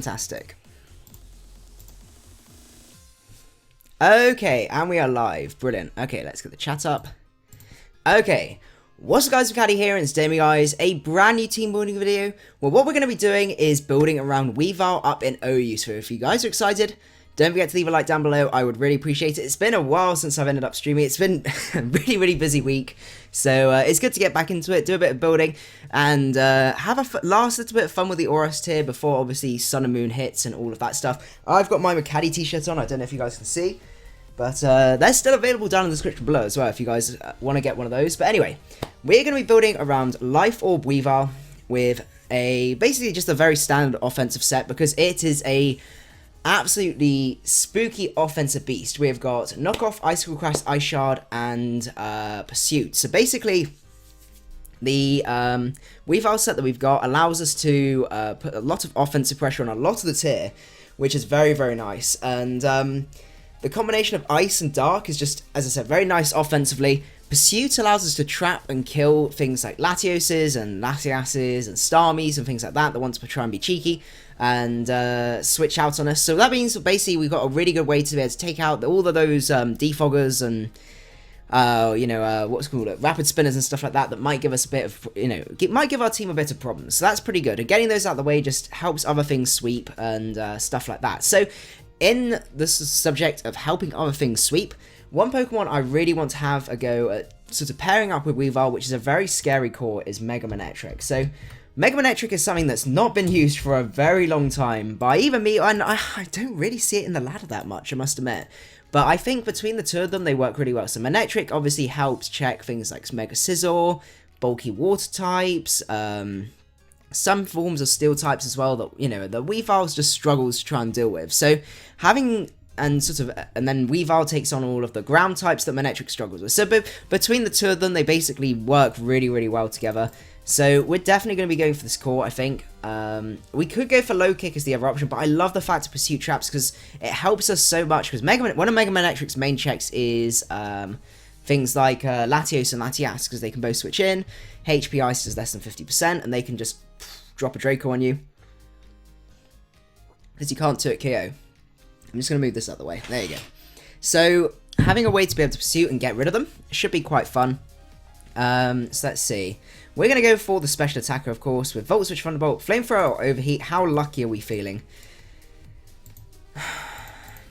Fantastic. Okay, and we are live. Brilliant. Okay, let's get the chat up. Okay, what's up guys, macadii here, and today guys, a brand new team building video. Well, what we're going to be doing is building around Weavile up in OU, so if you guys are excited, don't forget to leave a like down below. I would really appreciate it. It's been a while since I've ended up streaming. It's been a really busy week. So it's good to get back into it, do a bit of building, and have a last little bit of fun with the ORAS tier before obviously Sun and Moon hits and all of that stuff. I've got my macadii t-shirt on. I don't know if you guys can see. But they're still available down in the description below as well if you guys want to get one of those. But anyway, we're going to be building around Life Orb Weavile with basically just a very standard offensive set because it is a absolutely spooky offensive beast. We've got Knockoff, Icicle Crest, Ice Shard, and Pursuit. So basically, the Weavile set that we've got allows us to put a lot of offensive pressure on a lot of the tier, which is very nice. And the combination of Ice and Dark is just, as I said, very nice offensively. Pursuit allows us to trap and kill things like Latioses and Latiases and Starmies and things like that want to try and be cheeky and switch out on us. So that means basically we've got a really good way to be able to take out all of those defoggers and what's it called, rapid spinners and stuff like that might give us a bit of, might give our team a bit of problems. So that's pretty good. And getting those out of the way just helps other things sweep and stuff like that. So in the subject of helping other things sweep, one Pokemon I really want to have a go at sort of pairing up with Weavile, which is a very scary core, is Mega Manectric. So Mega Manectric is something that's not been used for a very long time by even me, and I don't really see it in the ladder that much, I must admit. But I think between the two of them, they work really well. So Manectric obviously helps check things like Mega Scizor, bulky water types, some forms of steel types as well that, the Weavile just struggles to try and deal with. So having, and then Weavile takes on all of the ground types that Manectric struggles with. So between the two of them, they basically work really well together. So we're definitely going to be going for this core, I think. We could go for Low Kick as the other option, but I love the fact of Pursuit Traps because it helps us so much. Because one of Mega Manectric's main checks is things like Latios and Latias, because they can both switch in. HP Ice is less than 50%, and they can just drop a Draco on you. Because you can't 2-hit KO. I'm just going to move this out of the way. There you go. So, having a way to be able to pursue and get rid of them should be quite fun. So, let's see. We're going to go for the special attacker, of course, with Volt Switch, Thunderbolt, Flamethrower, or Overheat. How lucky are we feeling?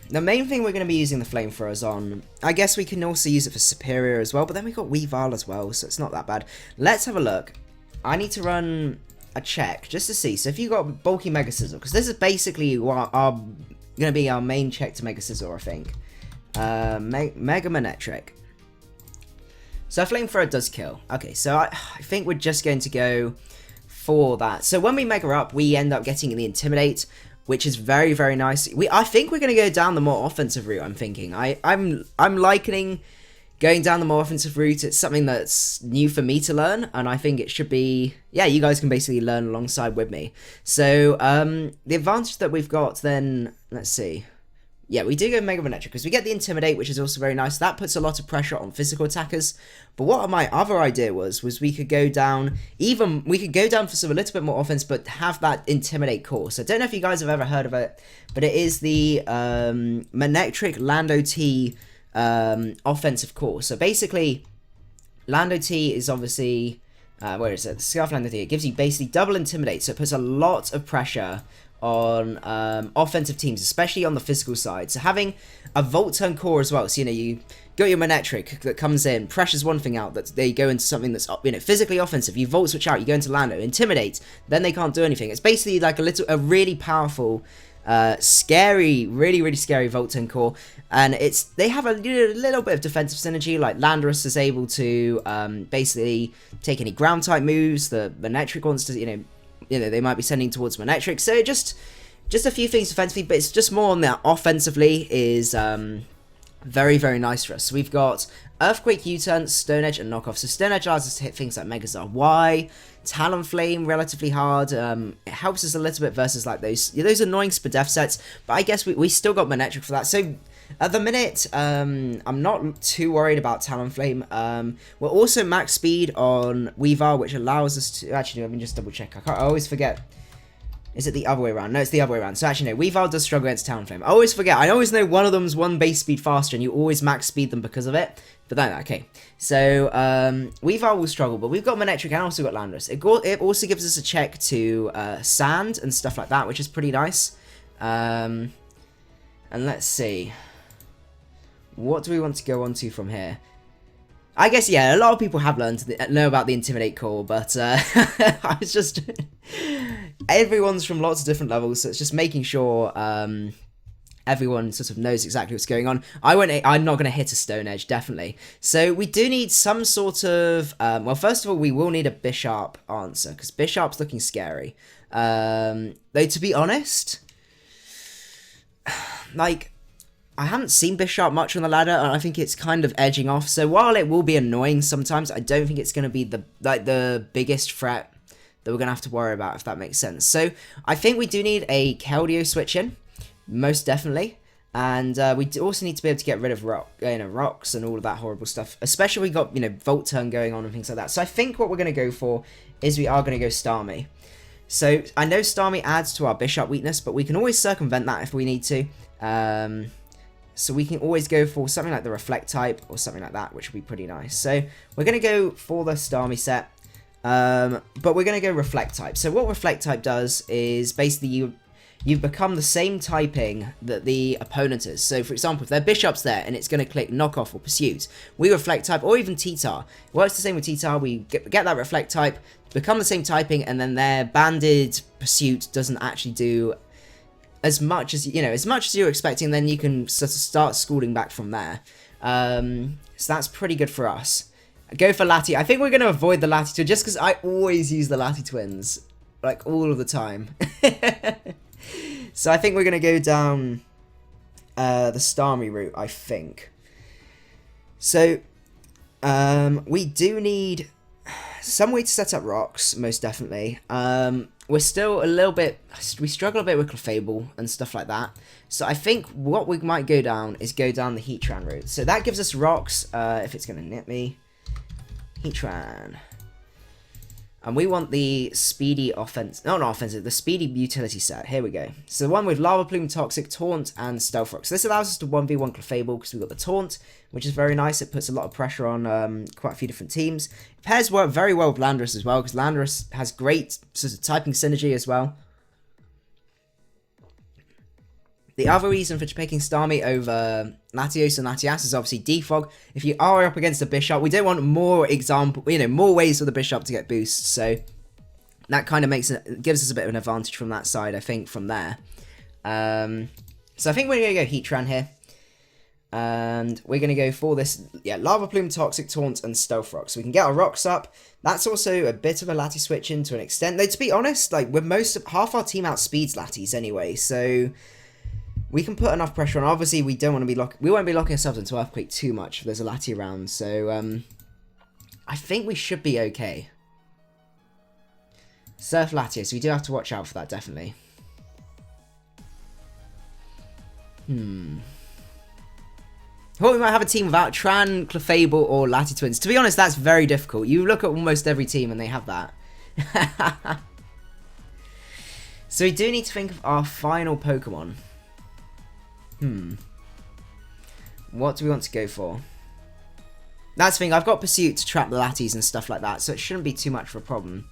The main thing we're going to be using the Flamethrowers on, I guess we can also use it for Superior as well, but then we've got Weavile as well, so it's not that bad. Let's have a look. I need to run a check just to see. So if you've got bulky Mega Scizor, because this is basically what going to be our main check to Mega Scizor, I think. Mega Manectric. So Flamethrower does kill. Okay, so I think we're just going to go for that. So when we Mega up, we end up getting the Intimidate, which is very nice. I think we're going to go down the more offensive route, I'm thinking. I'm likening going down the more offensive route. It's something that's new for me to learn, and I think it should be, yeah, you guys can basically learn alongside with me. So, the advantage that we've got then, let's see. Yeah, we do go Mega Manectric, because we get the Intimidate, which is also very nice. That puts a lot of pressure on physical attackers. But what my other idea was we could go down, for some a little bit more offense, but have that Intimidate core. So I don't know if you guys have ever heard of it, but it is the Manectric Lando T offensive core. So basically, Lando T is obviously, where is it? The Scarf Lando T. It gives you basically double Intimidate, so it puts a lot of pressure on offensive teams, especially on the physical side. So having a Volt Turn core as well, so you got your Manectric that comes in, pressures one thing out, that they go into something that's physically offensive. You Volt Switch out, you go into Lando, Intimidate, then they can't do anything. It's basically like a really powerful, scary, really scary Volt Turn core, and they have a little bit of defensive synergy. Like Landorus is able to basically take any ground type moves that Manectric wants to, they might be sending towards Manectric. So just a few things defensively, but it's just more on that offensively is very nice for us. So we've got Earthquake, U-Turn, Stone Edge, and Knockoff. So Stone Edge allows us to hit things like Megazord Y, Talonflame relatively hard. It helps us a little bit versus like those annoying Spadef sets, but I guess we still got Manectric for that. So at the minute, I'm not too worried about Talonflame. We're also max speed on Weavile, which allows us to, actually, let me just double check. I always forget Is it the other way around? No, it's the other way around. So actually, no, Weavile does struggle against Talonflame. I always forget. I always know one of them's one base speed faster, and you always max speed them because of it. But then, okay. So, Weavile will struggle, but we've got Manectric and also got Landorus. It also gives us a check to Sand and stuff like that, which is pretty nice. And let's see. What do we want to go on to from here? I guess, yeah, a lot of people have learned to know about the Intimidate call, but I was just... Everyone's from lots of different levels, so it's just making sure everyone sort of knows exactly what's going on. I'm not going to hit a Stone Edge, definitely. So we do need some sort of... well, first of all, we will need a Bisharp answer, because Bisharp's looking scary. Though, to be honest, like... I haven't seen Bisharp much on the ladder, and I think it's kind of edging off. So while it will be annoying sometimes, I don't think it's going to be the biggest threat that we're going to have to worry about, if that makes sense. So I think we do need a Keldeo switch in, most definitely. And we also need to be able to get rid of rocks and all of that horrible stuff. Especially we got, Volt Turn going on and things like that. So I think what we're going to go for is we are going to go Starmie. So I know Starmie adds to our Bisharp weakness, but we can always circumvent that if we need to. So we can always go for something like the Reflect type or something like that, which would be pretty nice. So we're going to go for the Starmie set, but we're going to go Reflect type. So what Reflect type does is basically you become the same typing that the opponent is. So for example, if their Bishop's there and it's going to click Knockoff or Pursuit, we Reflect type, or even T-Tar. It works the same with T-Tar. We get that Reflect type, become the same typing, and then their Banded Pursuit doesn't actually do as much as you're expecting, then you can sort of start schooling back from there. So that's pretty good for us. Go for Lati. I think we're going to avoid the Lati Twin just because I always use the Lati Twins, like all of the time. So I think we're going to go down the Starmie route, I think. So we do need some way to set up rocks, most definitely. We're still a little bit... We struggle a bit with Clefable and stuff like that. So I think what we might go down is go down the Heatran route. So that gives us rocks, if it's going to nip me. Heatran. And we want the speedy offense... No, not offensive. The speedy utility set. Here we go. So the one with Lava Plume, Toxic, Taunt, and Stealth Rock. So this allows us to 1v1 Clefable because we've got the Taunt, which is very nice. It puts a lot of pressure on quite a few different teams. Pairs work very well with Landorus as well, because Landorus has great sort of typing synergy as well. The other reason for picking Starmie over Latios and Latias is obviously Defog. If you are up against a Bishop, we don't want more more ways for the Bishop to get boosts. So that kind of gives us a bit of an advantage from that side, I think, from there. So I think we're going to go Heatran here. And we're going to go for this, Lava Plume, Toxic, Taunt, and Stealth Rock. So we can get our rocks up. That's also a bit of a Lati switch in to an extent. Though, to be honest, like, half our team outspeeds Latis anyway, so we can put enough pressure on. Obviously, we don't want to be we won't be locking ourselves into Earthquake too much if there's a Lati around. So I think we should be okay. Surf Latios, so we do have to watch out for that, definitely. Well, we might have a team without Tran, Clefable, or Lati Twins. To be honest, that's very difficult. You look at almost every team and they have that. So we do need to think of our final Pokemon. What do we want to go for? That's the thing, I've got Pursuit to trap the Latis and stuff like that, so it shouldn't be too much of a problem.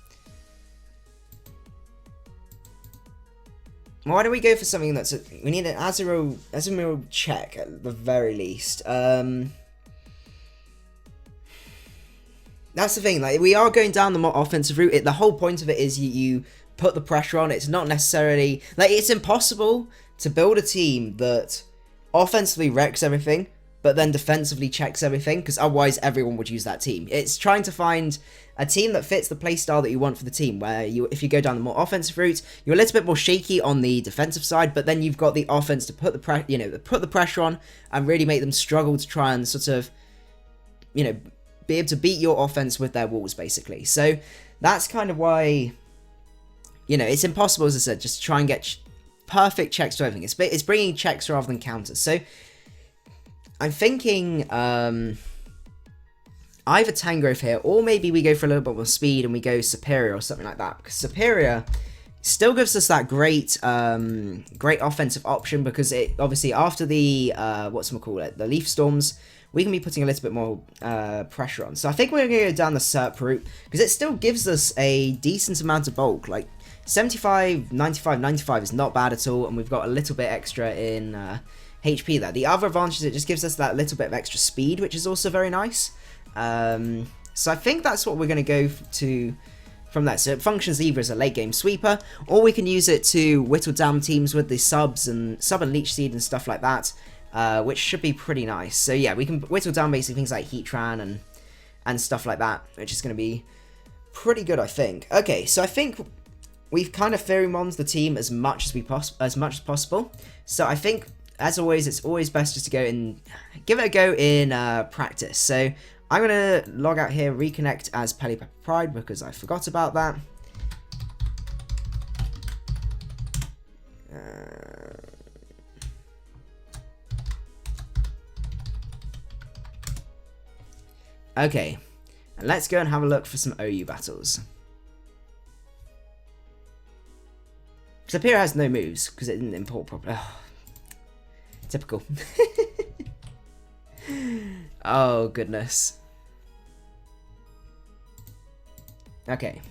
Why don't we go for something that's... we need an Azumarill check at the very least. That's the thing, like, we are going down the more offensive route. The whole point of it is you put the pressure on. It's not necessarily... like, it's impossible to build a team that offensively wrecks everything, but then defensively checks everything, because otherwise everyone would use that team. It's trying to find a team that fits the playstyle that you want for the team, where if you go down the more offensive route, you're a little bit more shaky on the defensive side, but then you've got the offense to put the pressure on and really make them struggle to try and sort of, be able to beat your offense with their walls, basically. So that's kind of why, it's impossible, as I said, just to try and get perfect checks to everything. It's bringing checks rather than counters. So I'm thinking either Tangrowth here, or maybe we go for a little bit more speed and we go Superior or something like that. Because Superior Still gives us that great great offensive option, because it obviously after the the leaf storms, we can be putting a little bit more pressure on. So I think we're going to go down the SERP route, because it still gives us a decent amount of bulk. Like 75, 95, 95 is not bad at all, and we've got a little bit extra in HP there. The other advantage is it just gives us that little bit of extra speed, which is also very nice. So I think that's what we're going to go to from that. So it functions either as a late game sweeper, or we can use it to whittle down teams with the sub and leech seed and stuff like that, which should be pretty nice. So yeah, we can whittle down basically things like Heatran and stuff like that, which is going to be pretty good, I think. Okay, so I think we've kind of pheromoned the team as much as possible. So I think, as always, it's always best just to go and give it a go in practice. So I'm going to log out here, reconnect as Pelipper Pride, because I forgot about that. Okay, and let's go and have a look for some OU battles. Sapira has no moves, because it didn't import properly. Oh, typical. Oh, goodness. Okay.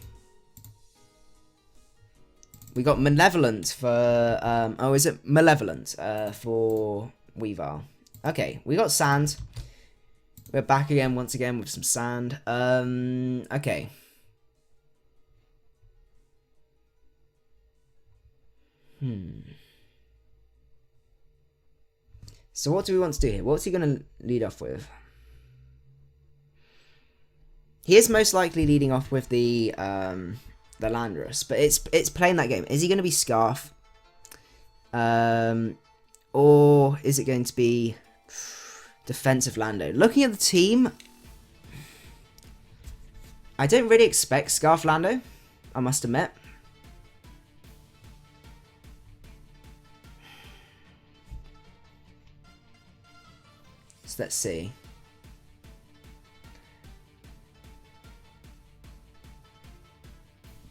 We got Malevolent for... oh, is it Malevolent for Weavile? Okay, we got Sand. We're back again, once again, with some Sand. Okay. So what do we want to do here? What's he going to lead off with? He is most likely leading off with the Landorus, but it's playing that game. Is he going to be Scarf? Or is it going to be defensive Lando? Looking at the team, I don't really expect Scarf Lando, I must admit. So let's see.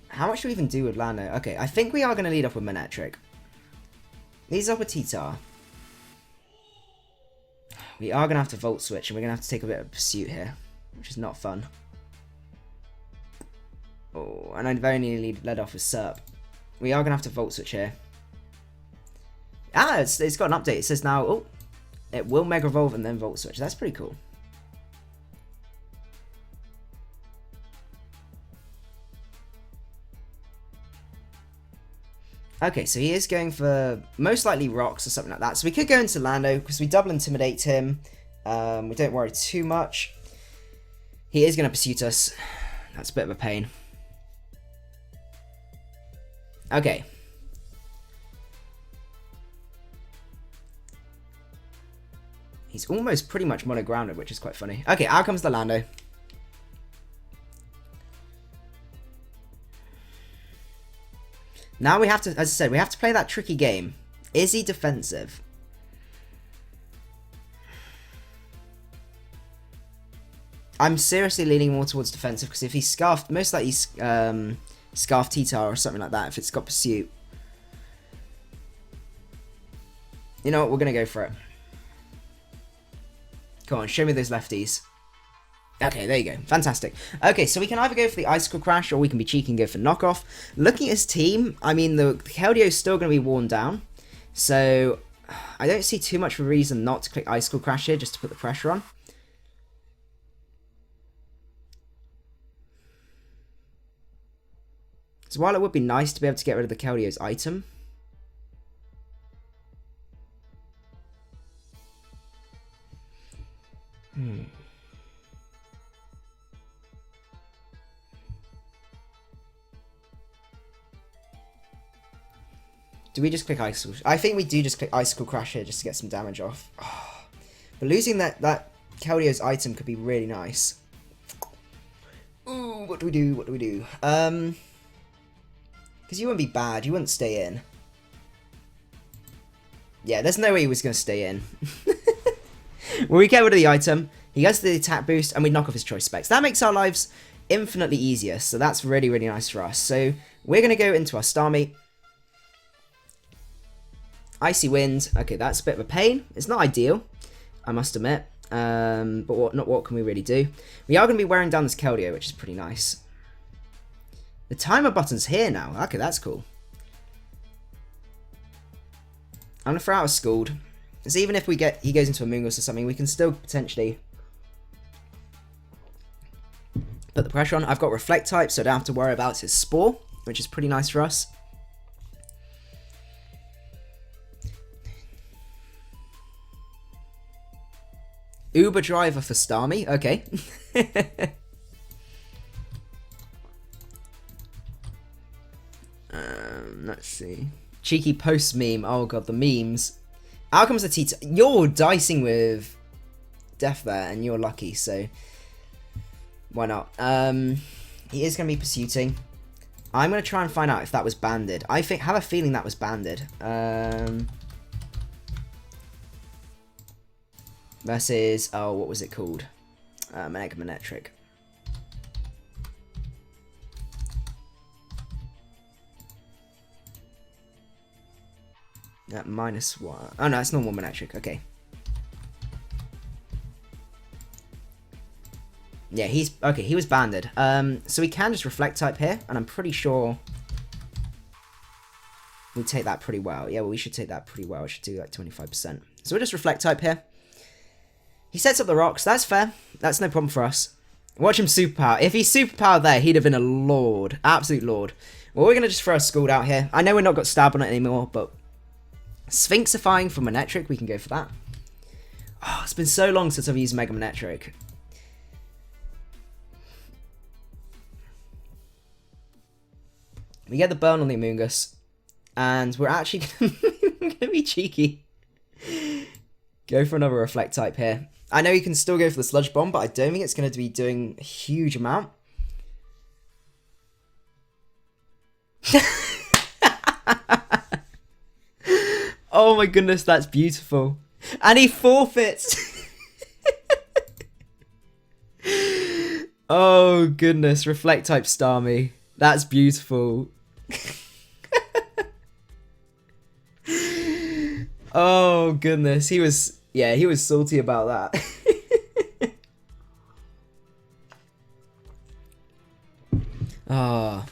How much do we even do with Lando? Okay, I think we are going to lead up with Manectric. Leads up with Titar. We are going to have to Volt Switch, and we're going to have to take a bit of pursuit here, which is not fun. Oh, and I very nearly led off with SERP. We are going to have to Volt Switch here. Ah, it's got an update. It says now, oh, it will Mega Evolve and then Volt Switch. That's pretty cool. Okay, so he is going for most likely rocks or something like that. So we could go into Lando, because we double Intimidate him. We don't worry too much. He is going to pursuit us. That's a bit of a pain. Okay. He's almost pretty much mono-grounded, which is quite funny. Okay, out comes the Lando. Now we have to, as I said, we have to play that tricky game. Is he defensive? I'm seriously leaning more towards defensive, because if he's Scarfed, most likely he's Scarfed Titar or something like that, if it's got Pursuit. You know what, we're going to go for it. Come on, show me those lefties. Okay, there you go. Fantastic. Okay, so we can either go for the Icicle Crash, or we can be cheeky and go for Knockoff. Looking at his team, I mean, the Keldeo is still going to be worn down. So, I don't see too much of a reason not to click Icicle Crash here, just to put the pressure on. So while it would be nice to be able to get rid of the Keldeo's item, do we just click Icicle? I think we do just click Icicle Crash here just to get some damage off. Oh, but losing that Keldeo's item could be really nice. Ooh, what do we do? What do we do? Because you wouldn't be bad. You wouldn't stay in. Yeah, there's no way he was going to stay in. Well, we get rid of the item. He gets the attack boost, and we knock off his choice specs. That makes our lives infinitely easier. So that's really, really nice for us. So we're going to go into our Starmie. Icy Wind. Okay, that's a bit of a pain. It's not ideal, I must admit. But what can we really do? We are going to be wearing down this Keldeo, which is pretty nice. The timer button's here now. Okay, that's cool. I'm going to throw out a Scald. Because even if he goes into a Moongus or something, we can still potentially put the pressure on. I've got Reflect type, so I don't have to worry about his Spore, which is pretty nice for us. Uber driver for Starmie. Okay. Let's see. Cheeky post meme. Oh god, the memes. Out comes the Tita. You're dicing with death there, and you're lucky, so why not? He is going to be pursuing. I'm going to try and find out if that was banded. I have a feeling that was banded. Versus, oh, what was it called? Manectric. -1. Oh no, it's normal Manectric. Okay. Yeah, he was banded. So we can just Reflect type here, and I'm pretty sure we take that pretty well. Yeah, well, we should take that pretty well. I should do like 25%. So we'll just Reflect type here. He sets up the rocks. That's fair. That's no problem for us. Watch him superpower. If he's superpowered there, he'd have been a lord. Absolute lord. Well, we're going to just throw a Scald out here. I know we're not got Stab on it anymore, but Sphinxifying for Manectric, we can go for that. Oh, it's been so long since I've used Mega Manectric. We get the burn on the Amoonguss, and we're actually going to be cheeky. Go for another Reflect type here. I know you can still go for the Sludge Bomb, but I don't think it's going to be doing a huge amount. Oh my goodness, that's beautiful. And he forfeits. Oh goodness, Reflect type Starmie. That's beautiful. Oh goodness, he was salty about that. Ah.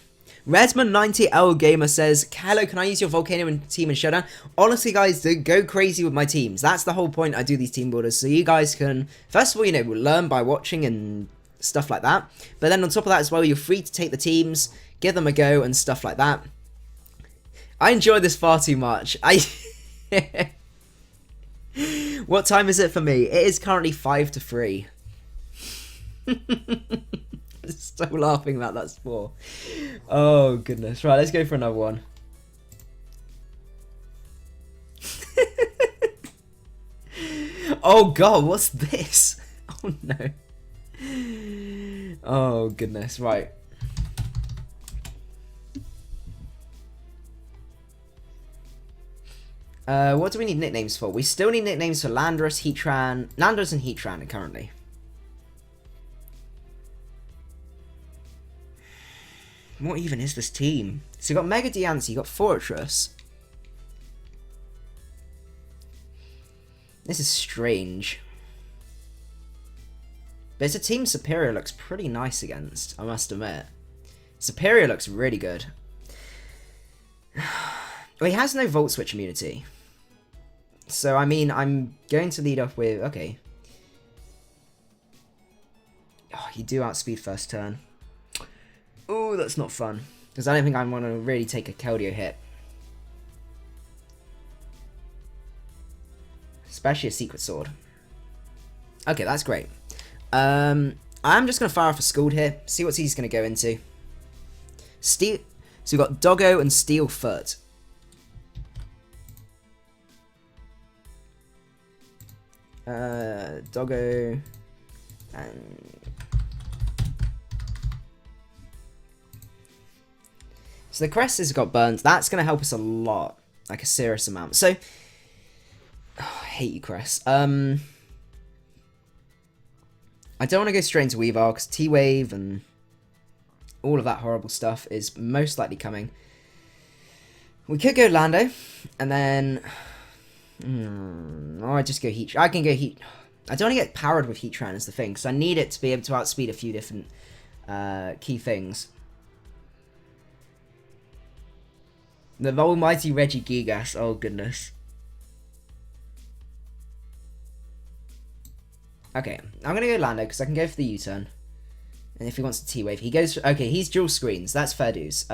Redman90L Gamer says, hello, can I use your Volcano and Team in Showdown? Honestly, guys, go crazy with my teams. That's the whole point I do these team builders, so you guys can, first of all, learn by watching and stuff like that. But then on top of that as well, you're free to take the teams, give them a go and stuff like that. I enjoy this far too much. What time is it for me? It is currently 5 to 3. So laughing about that Spore. Oh goodness. Right, let's go for another one. Oh god, what's this? Oh no. Oh goodness, right. What do we need nicknames for? We still need nicknames for Landorus, Heatran, Landorus and Heatran currently. What even is this team? So you got Mega Diancie, you got Fortress. This is strange. But it's a team Superior looks pretty nice against, I must admit. Superior looks really good. Well, he has no Volt Switch immunity. So, I mean, I'm going to lead off with... Okay. Oh, you do outspeed first turn. Oh, that's not fun. Because I don't think I want to really take a Keldeo hit. Especially a Secret Sword. Okay, that's great. I'm just going to fire off a Scald here. See what he's going to go into. Steel. So we've got Doggo and Steel Foot. Doggo and... So the crest has got burned. That's going to help us a lot. Like a serious amount. So... Oh, I hate you, Crest. I don't want to go straight into Weavile because T-Wave and all of that horrible stuff is most likely coming. We could go Lando, and then... I just go Heat... I can go Heat... I don't want to get powered with Heatran is the thing, because I need it to be able to outspeed a few different key things. The almighty Regigigas, oh goodness. Okay, I'm going to go Lando, because I can go for the U-turn. And if he wants to T-Wave, he goes... Okay, he's dual screens, that's fair dues.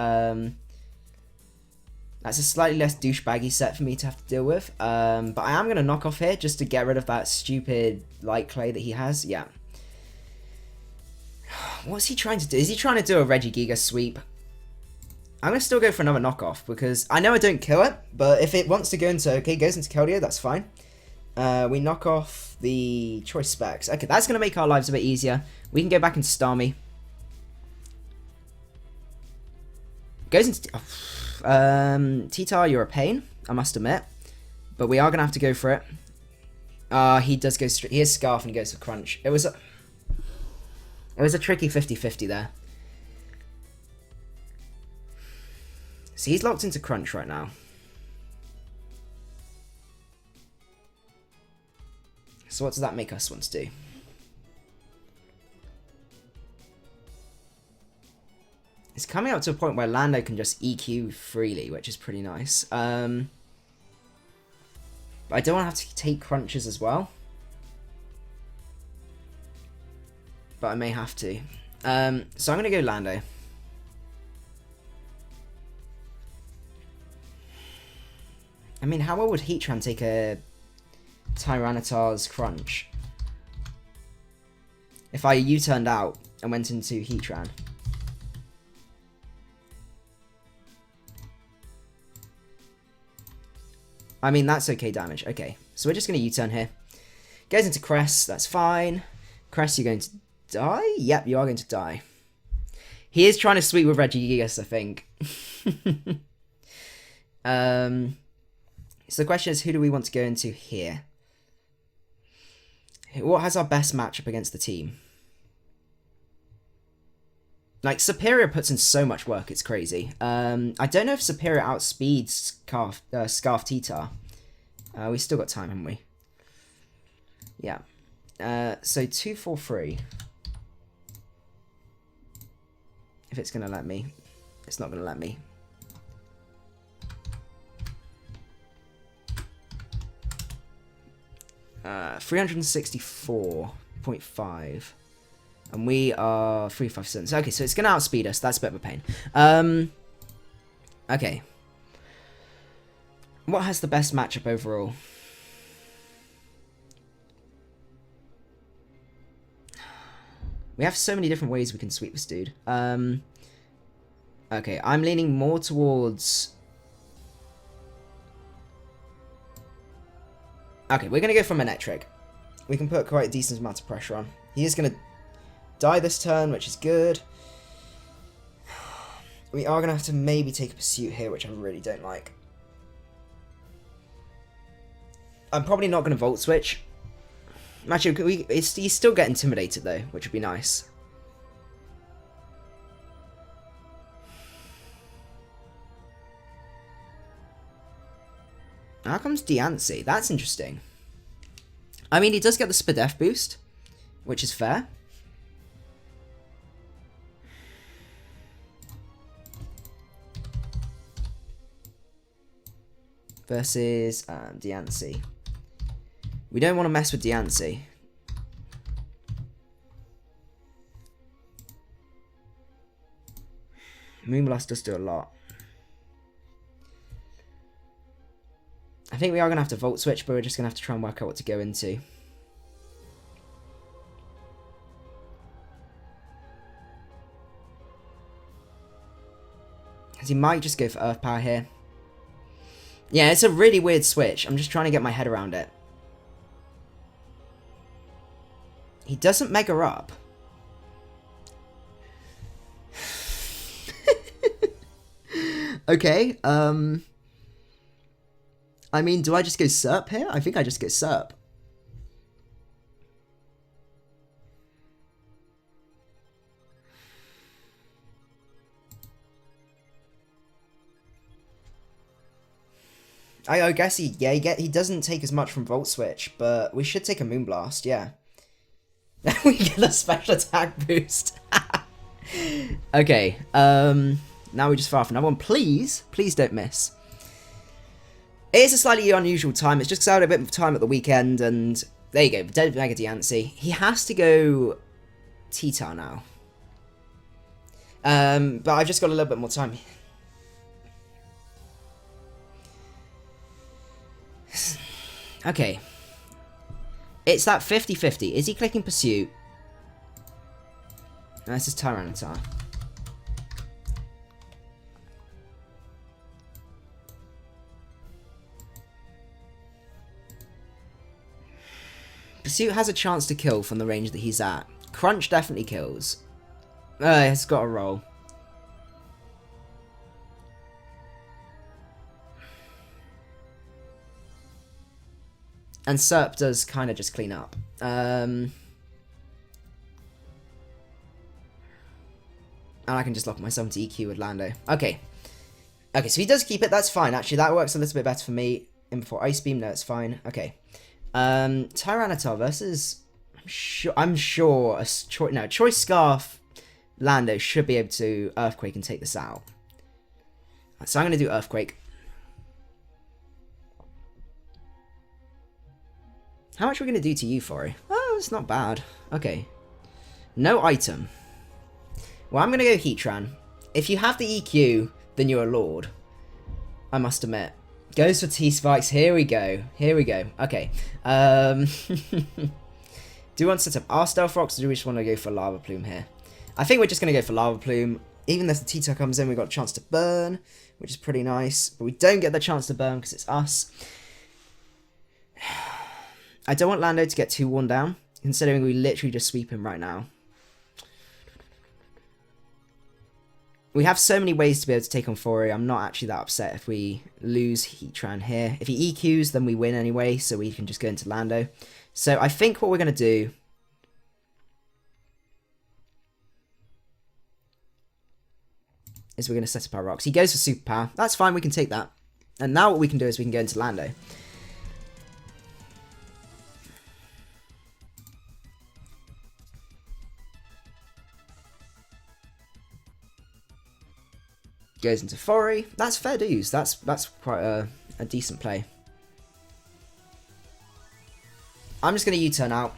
That's a slightly less douchebaggy set for me to have to deal with. But I am going to knock off here just to get rid of that stupid light clay that he has. Yeah. What's he trying to do? Is he trying to do a Regigiga sweep? I'm going to still go for another knockoff because I know I don't kill it. But if it wants to go into... Okay, goes into Keldeo, that's fine. We knock off the choice specs. Okay, that's going to make our lives a bit easier. We can go back into Starmie. Goes into... T-Tar, you're a pain, I must admit. But we are going to have to go for it. He does go straight. He has Scarf and he goes for Crunch. It was a tricky 50-50 there. So he's locked into Crunch right now. So what does that make us want to do? It's coming up to a point where Lando can just EQ freely, which is pretty nice. But I don't want to have to take crunches as well. But I may have to. So I'm going to go Lando. I mean, how well would Heatran take a Tyranitar's crunch? If I U-turned out and went into Heatran. I mean, that's okay damage. Okay, so we're just going to U-turn here. Goes into Cress, that's fine. Cress, you're going to die? Yep, you are going to die. He is trying to sweep with Regigigas, I think. So the question is, who do we want to go into here? What has our best matchup against the team? Like, Superior puts in so much work, it's crazy. I don't know if Superior outspeeds Scarf T-Tar. We still got time, haven't we? Yeah. So 2-4-3. If it's going to let me. It's not going to let me. Uh, 364.5. And we are 357. Okay, so it's going to outspeed us. That's a bit of a pain. Okay. What has the best matchup overall? We have so many different ways we can sweep this dude. Okay, I'm leaning more towards... Okay, we're going to go for Manectric. We can put quite a decent amount of pressure on. He is going to die this turn, which is good. We are going to have to maybe take a Pursuit here, which I really don't like. I'm probably not going to Volt Switch. Actually, he's still get Intimidated, though, which would be nice. How comes Diancie? That's interesting. I mean, he does get the Spadef boost, which is fair. Versus Diancie. We don't want to mess with Diancie. Moonblast does do a lot. I think we are going to have to Volt Switch, but we're just going to have to try and work out what to go into. Because he might just go for Earth Power here. Yeah, it's a really weird switch. I'm just trying to get my head around it. He doesn't Mega up. Okay, I mean, do I just go Serp here? I think I just go Serp. I guess he doesn't take as much from Volt Switch, but we should take a Moonblast, yeah. We get a special attack boost. Okay, now we just fire off another one. Please don't miss. It is a slightly unusual time. It's just because I had a bit of time at the weekend, and there you go, Dead macadii. He has to go T-Tar now. But I've just got a little bit more time. Okay. It's that 50-50. Is he clicking Pursuit? No, this is Tyranitar. Pursuit has a chance to kill from the range that he's at. Crunch definitely kills. It's got a roll. And Serp does kind of just clean up. And I can just lock myself into EQ with Lando. Okay. Okay, so he does keep it. That's fine. Actually, that works a little bit better for me. In before Ice Beam, no, it's fine. Okay. Tyranitar versus... I'm sure a Choice Scarf Lando should be able to Earthquake and take this out. So I'm going to do Earthquake. How much are we going to do to you, Fori? Oh, it's not bad. Okay. No item. Well, I'm going to go Heatran. If you have the EQ, then you're a lord. I must admit. Goes for T-Spikes. Here we go. Here we go. Okay. Do we want to set up our Stealth Rocks, or do we just want to go for Lava Plume here? I think we're just going to go for Lava Plume. Even if the T-Tar comes in, we've got a chance to burn, which is pretty nice. But we don't get the chance to burn because it's us. I don't want Lando to get too worn down, considering we literally just sweep him right now. We have so many ways to be able to take on Fori. I'm not actually that upset if we lose Heatran here. If he EQs, then we win anyway, so we can just go into Lando. So I think what we're going to do... is we're going to set up our rocks. He goes for Superpower. That's fine, we can take that. And now what we can do is we can go into Lando. Goes into Fori. That's fair dues. That's quite a decent play. I'm just going to U-turn out.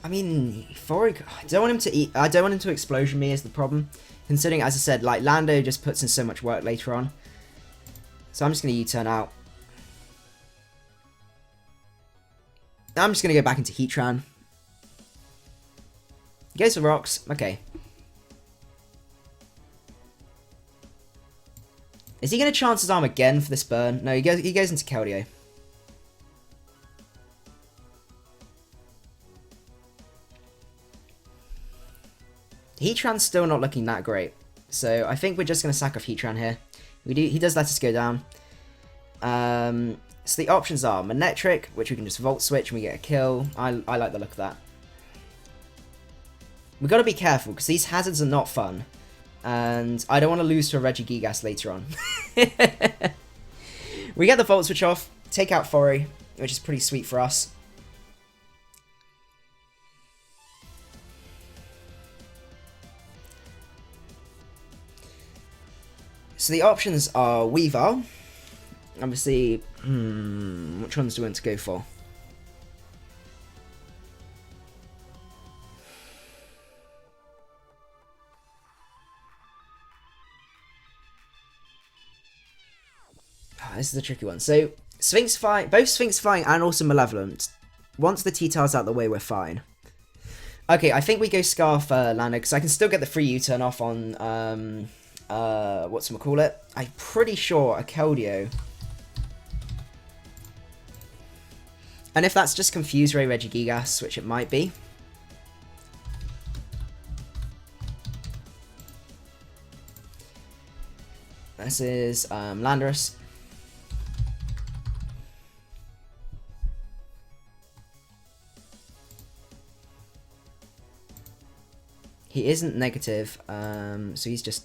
I mean, Fori... I don't want him to eat... I don't want him to Explosion me is the problem. Considering, as I said, like, Lando just puts in so much work later on. So I'm just going to U-turn out. I'm just going to go back into Heatran. Goes for rocks. Okay. Is he going to chance his arm again for this burn? No, he goes into Keldeo. Heatran's still not looking that great. So I think we're just going to sack off Heatran here. He does let us go down. So the options are Manectric, which we can just Volt Switch and we get a kill. I like the look of that. We've got to be careful because these hazards are not fun. And I don't want to lose to a Regigigas later on. We get the Volt Switch off, take out Fori, which is pretty sweet for us. So the options are Weavile. Obviously, which ones do we want to go for? This is a tricky one. So, Sphinxifying, both Sphinxifying and also Malevolent. Once the T-Tar's out the way, we're fine. Okay, I think we go Scarf Lando, because I can still get the free U-turn off on, whatchamacallit. I'm pretty sure a Keldeo. And if that's just Confuse Ray Regigigas, which it might be. This is Landorus. He isn't negative, so he's just...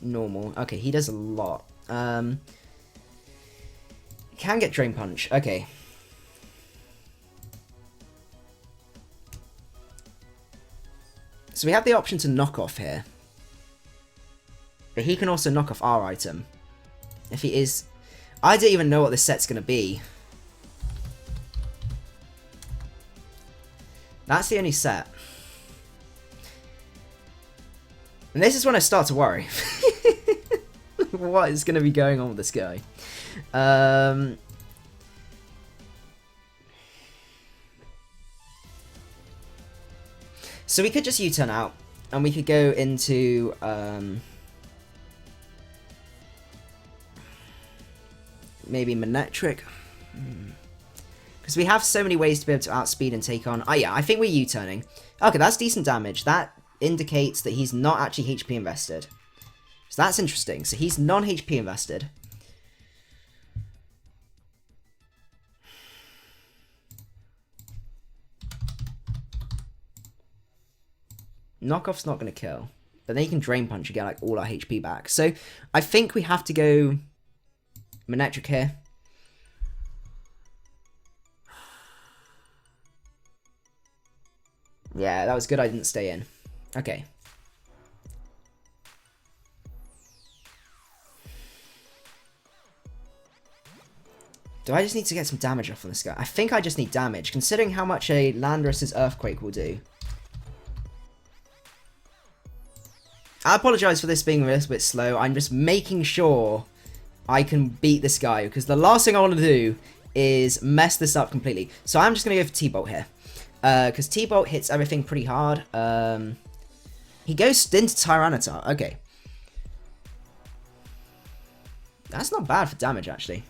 normal. Okay, he does a lot. Can get Drain Punch. Okay. So we have the option to knock off here. But he can also knock off our item. If he is... I don't even know what this set's going to be. That's the only set. And this is when I start to worry. What is going to be going on with this guy? So we could just U-turn out, and we could go into, maybe Manectric. Because we have so many ways to be able to outspeed and take on... Oh yeah, I think we're U-turning. Okay, that's decent damage. That indicates that he's not actually HP invested. So that's interesting. So he's non-HP invested. Knockoff's not going to kill. But then you can Drain Punch and get like all our HP back. So I think we have to go Manectric here. Yeah, that was good I didn't stay in. Okay. Do I just need to get some damage off on this guy? I think I just need damage, considering how much a Landorus's Earthquake will do. I apologise for this being a little bit slow. I'm just making sure I can beat this guy, because the last thing I want to do is mess this up completely. So I'm just going to go for T-Bolt here. Because T-Bolt hits everything pretty hard. He goes into Tyranitar. Okay. That's not bad for damage, actually.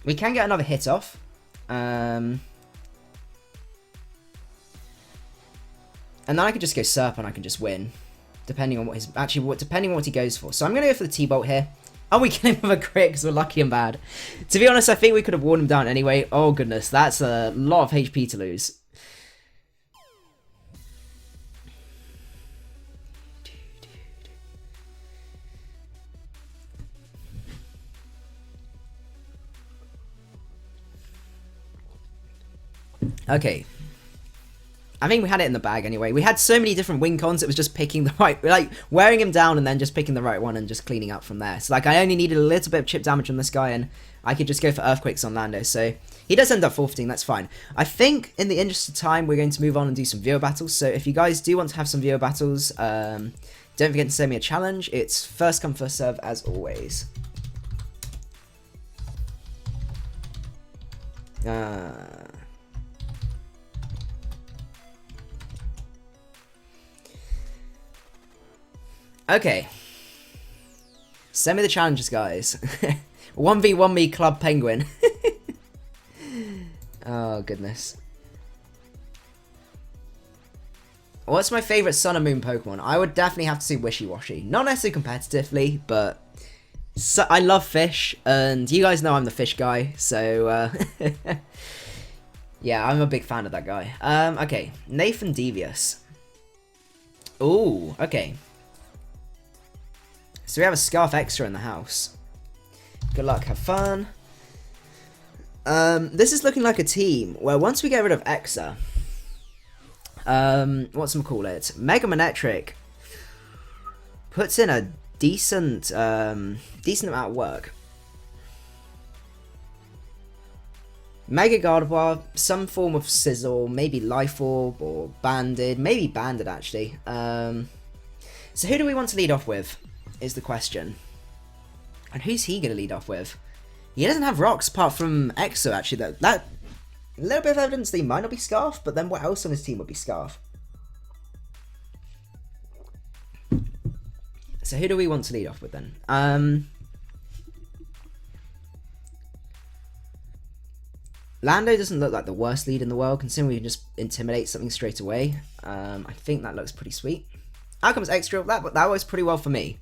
We can get another hit off. And then I could just go Serp and I can just win. Depending on what his... Actually, depending on what he goes for. So I'm going to go for the T-Bolt here. Oh, we get him with a crit because we're lucky and bad. To be honest, I think we could have worn him down anyway. Oh, goodness. That's a lot of HP to lose. Okay. I think we had it in the bag anyway. We had so many different win cons, it was just picking the right... Like, wearing him down and then just picking the right one and just cleaning up from there. So, like, I only needed a little bit of chip damage on this guy and I could just go for Earthquakes on Lando. So, he does end up forfeiting, that's fine. I think, in the interest of time, we're going to move on and do some viewer battles. So, if you guys do want to have some viewer battles, don't forget to send me a challenge. It's first come, first serve, as always. Okay. Send me the challenges, guys. 1v1 me, Club Penguin. Oh, goodness. What's my favourite Sun and Moon Pokemon? I would definitely have to say Wishy-Washy. Not necessarily competitively, but... I love fish, and you guys know I'm the fish guy, so... yeah, I'm a big fan of that guy. Okay. Nathan Devious. Ooh, okay. So we have a Scarf Extra in the house. Good luck, have fun. This is looking like a team where once we get rid of Exa, whatchamacallit, Mega Manectric puts in a decent amount of work. Mega Gardevoir, some form of Sizzle, maybe Life Orb or Banded, maybe Banded actually. So who do we want to lead off with? Is the question. And who's he going to lead off with? He doesn't have rocks apart from Exo, actually. That a little bit of evidence that he might not be Scarf, but then what else on his team would be Scarf? So who do we want to lead off with then? Lando doesn't look like the worst lead in the world, considering we can just intimidate something straight away. I think that looks pretty sweet. Out comes Extra. That works pretty well for me.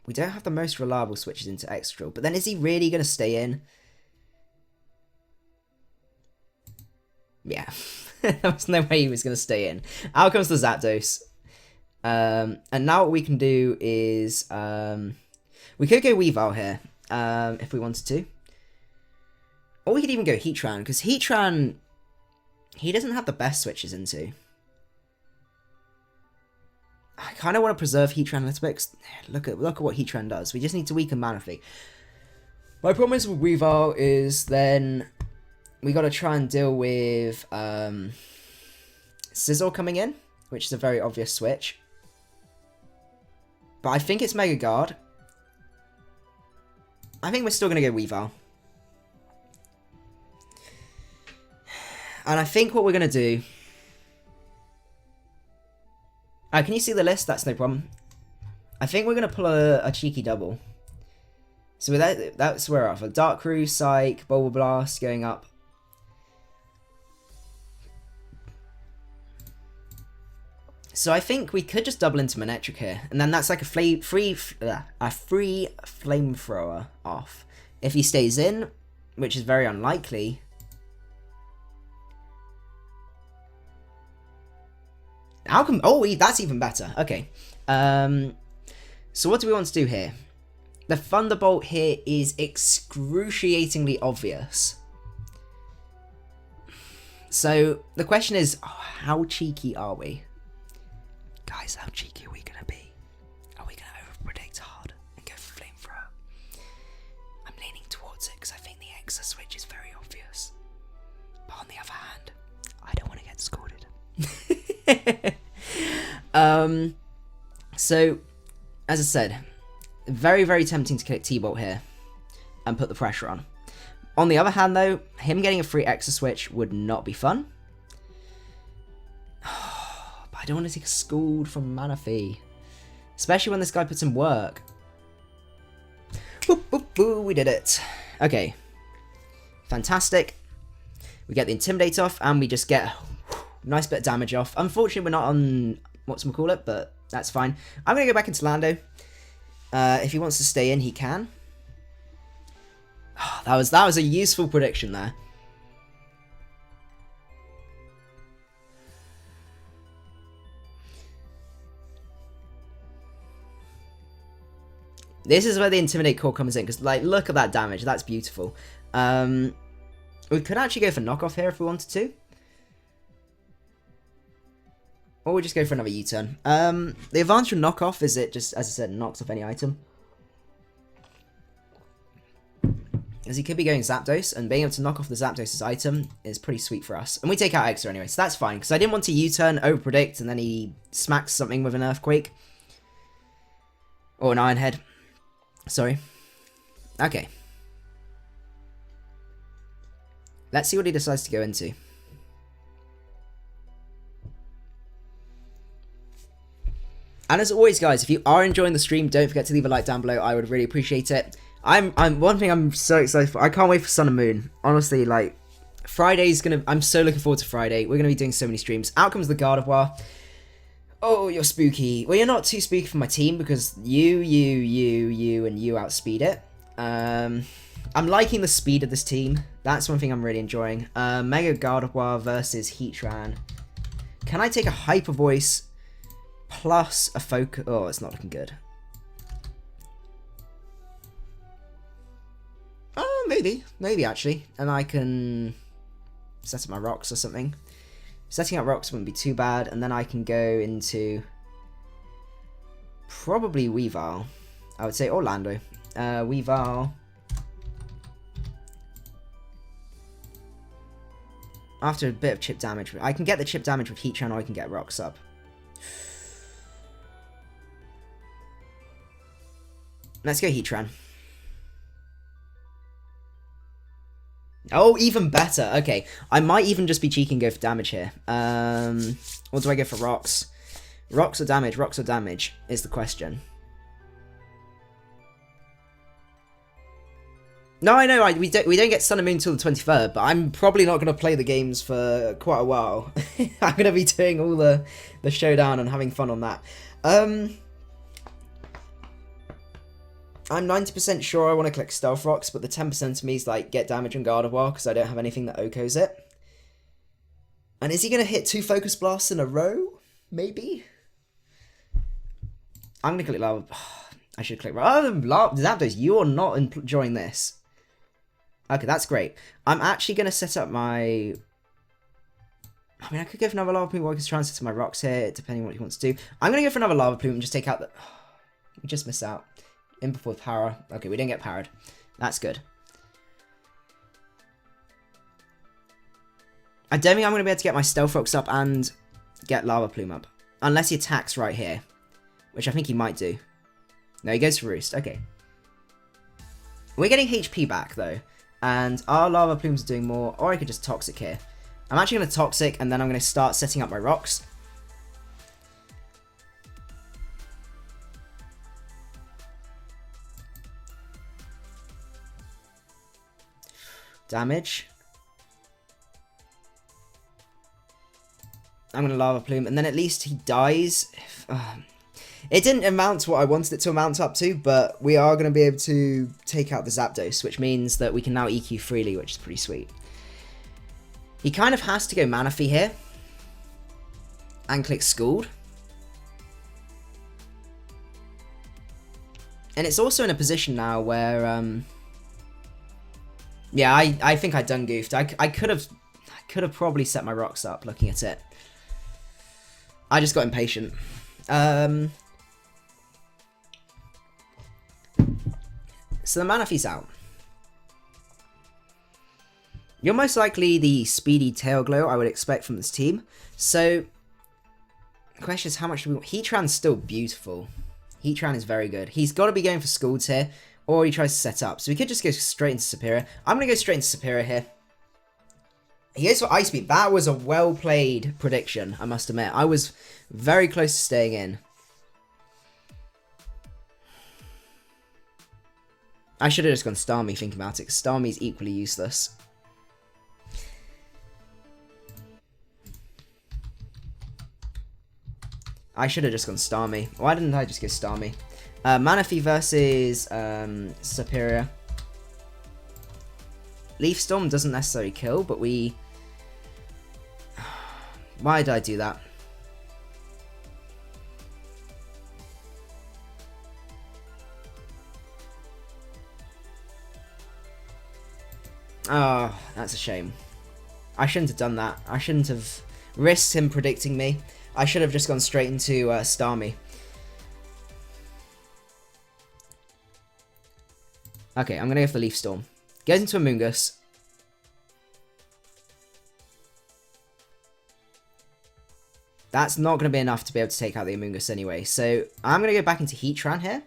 We don't have the most reliable switches into Extra, but then is he really going to stay in? Yeah. There was no way he was going to stay in. Out comes the Zapdos. And now what we can do is... we could go Weavile here, if we wanted to. Or we could even go Heatran, because Heatran... he doesn't have the best switches into. I kind of want to preserve Heatran a little bit. 'Cause look at what Heatran does. We just need to weaken Manectric. My problem is with Weavile is then we got to try and deal with Sizzle coming in, which is a very obvious switch. But I think it's Mega Guard. I think we're still going to go Weavile. And I think what we're going to do... can you see the list? That's no problem. I think we're going to pull a cheeky double. So with that, that's where we're off. A Darkrai, Psych, Bulba Blast going up. So I think we could just double into Manectric here. And then that's like a free flamethrower off. If he stays in, which is very unlikely... how come... oh, that's even better. Okay. So what do we want to do here? The Thunderbolt here is excruciatingly obvious. So the question is, how cheeky are we? Guys, how cheeky are we going to be? Are we going to overpredict hard and go for Flamethrower? I'm leaning towards it because I think the Exa switch is very obvious. But on the other hand, I don't want to get scolded. So, as I said, very, very tempting to click T-Bolt here and put the pressure on. On the other hand, though, him getting a free Exa switch would not be fun. But I don't want to take a scald from Manaphy, especially when this guy puts in work. Boop, boop, boop, we did it. Okay, fantastic. We get the Intimidate off, and we just get a nice bit of damage off. Unfortunately, we're not on whatchamacallit, but that's fine. I'm going to go back into Lando. If he wants to stay in, he can. Oh, that was a useful prediction there. This is where the Intimidate core comes in, because, like, look at that damage. That's beautiful. We could actually go for knockoff here if we wanted to. Or we'll just go for another U-turn. The advantage of knockoff is it just, as I said, knocks off any item. As he could be going Zapdos, and being able to knock off the Zapdos' item is pretty sweet for us. And we take out Exa anyway, so that's fine, because I didn't want to U-turn, overpredict, and then he smacks something with an Earthquake. Or an Iron Head. Sorry. Okay. Let's see what he decides to go into. And as always, guys, if you are enjoying the stream, don't forget to leave a like down below. I would really appreciate it. One thing I'm so excited for. I can't wait for Sun and Moon. Honestly, like, Friday's gonna... I'm so looking forward to Friday. We're gonna be doing so many streams. Out comes the Gardevoir. Oh, you're spooky. Well, you're not too spooky for my team because you, and you outspeed it. I'm liking the speed of this team. That's one thing I'm really enjoying. Mega Gardevoir versus Heatran. Can I take a Hyper Voice plus a Focus? Oh, it's not looking good. Oh, maybe actually. And I can set up my rocks or something. Setting up rocks wouldn't be too bad, and then I can go into probably Weavile. I would say Orlando. Weavile. After a bit of chip damage, I can get the chip damage with Heatran, or I can get rocks up. Let's go Heatran. Oh, even better. Okay, I might even just be cheeky and go for damage here. Or do I go for rocks? Rocks or damage? Rocks or damage is the question. No, I know we don't get Sun and Moon until the 23rd, but I'm probably not going to play the games for quite a while. I'm going to be doing all the showdown and having fun on that. I'm 90% sure I want to click Stealth Rocks, but the 10% to me is like get damage on Gardevoir because I don't have anything that OHKOs it. And is he going to hit 2 Focus Blasts in a row? Maybe? I'm going to click Lava. I should click... Oh, Zapdos, you are not enjoying this. Okay, that's great. I'm actually going to set up my... I mean, I could go for another Lava Plume, or I could try and set my rocks here, depending on what he wants to do. I'm going to go for another Lava Plume and just take out the... We just missed out. In before power. Okay, we didn't get powered. That's good. I don't think I'm going to be able to get my Stealth Rocks up and get Lava Plume up. Unless he attacks right here. Which I think he might do. No, he goes for Roost. Okay. We're getting HP back, though. And our Lava Plumes are doing more. Or I could just Toxic here. I'm actually going to Toxic, and then I'm going to start setting up my rocks. Damage. I'm going to Lava Plume, and then at least he dies. It didn't amount to what I wanted it to amount up to, but we are going to be able to take out the Zapdos, which means that we can now EQ freely, which is pretty sweet. He kind of has to go Manaphy here. And click Scald. And it's also in a position now where... yeah, I think I done goofed. I could have probably set my rocks up looking at it. I just got impatient. So the Manaphy's out. You're most likely the speedy Tail Glow I would expect from this team. So, the question is how much do we want? Heatran's still beautiful. Heatran is very good. He's got to be going for Scalds here, or he tries to set up. So we could just go straight into Superior. I'm going to go straight into Superior here. He goes for Ice Beam. That was a well-played prediction, I must admit. I was very close to staying in. I should have just gone Starmie thinking about it, because Starmie's equally useless. I should have just gone Starmie. Why didn't I just go Starmie? Manaphy versus Superior. Leaf Storm doesn't necessarily kill, but we... Why did I do that? Oh, that's a shame. I shouldn't have done that. I shouldn't have risked him predicting me. I should have just gone straight into Starmie. Okay, I'm going to go for the Leaf Storm. Goes into Amoonguss. That's not going to be enough to be able to take out the Amoonguss anyway. So I'm going to go back into Heatran here.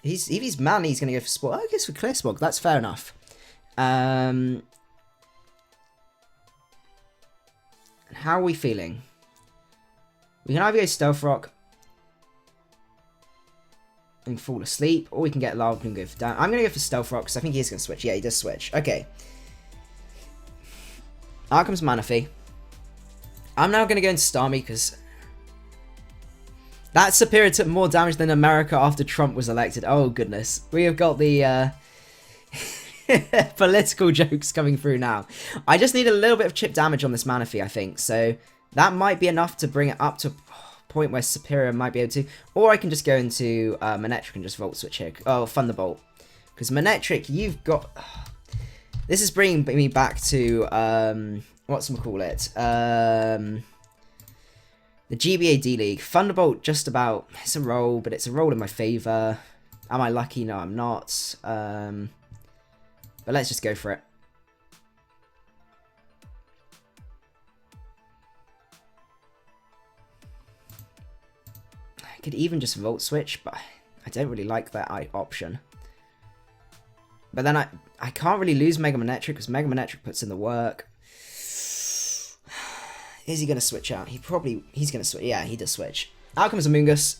If he's manly, he's going to go for Sport. I guess for Clear Smog. That's fair enough. How are we feeling? We can either go Stealth Rock and fall asleep, or we can get Lava Plume and go for down. I'm going to go for Stealth Rock, because I think he is going to switch. Yeah, he does switch. Okay. Out comes Manaphy. I'm now going to go into Starmie, because that Superior took more damage than America after Trump was elected. Oh, goodness. We have got the political jokes coming through now. I just need a little bit of chip damage on this Manaphy, I think. So that might be enough to bring it up to a point where Superior might be able to. Or I can just go into Manectric and just Volt Switch here. Oh, Thunderbolt. Because Manectric, you've got... This is bringing me back to... whatchamacallit? The GBA D-League. Thunderbolt just about... It's a roll, but it's a roll in my favour. Am I lucky? No, I'm not. But let's just go for it. I could even just Volt Switch, but I don't really like that option. But then I can't really lose Mega Manectric, because Mega Manectric puts in the work. Is he going to switch out? He's going to switch. Yeah, he does switch. Out comes Amoonguss.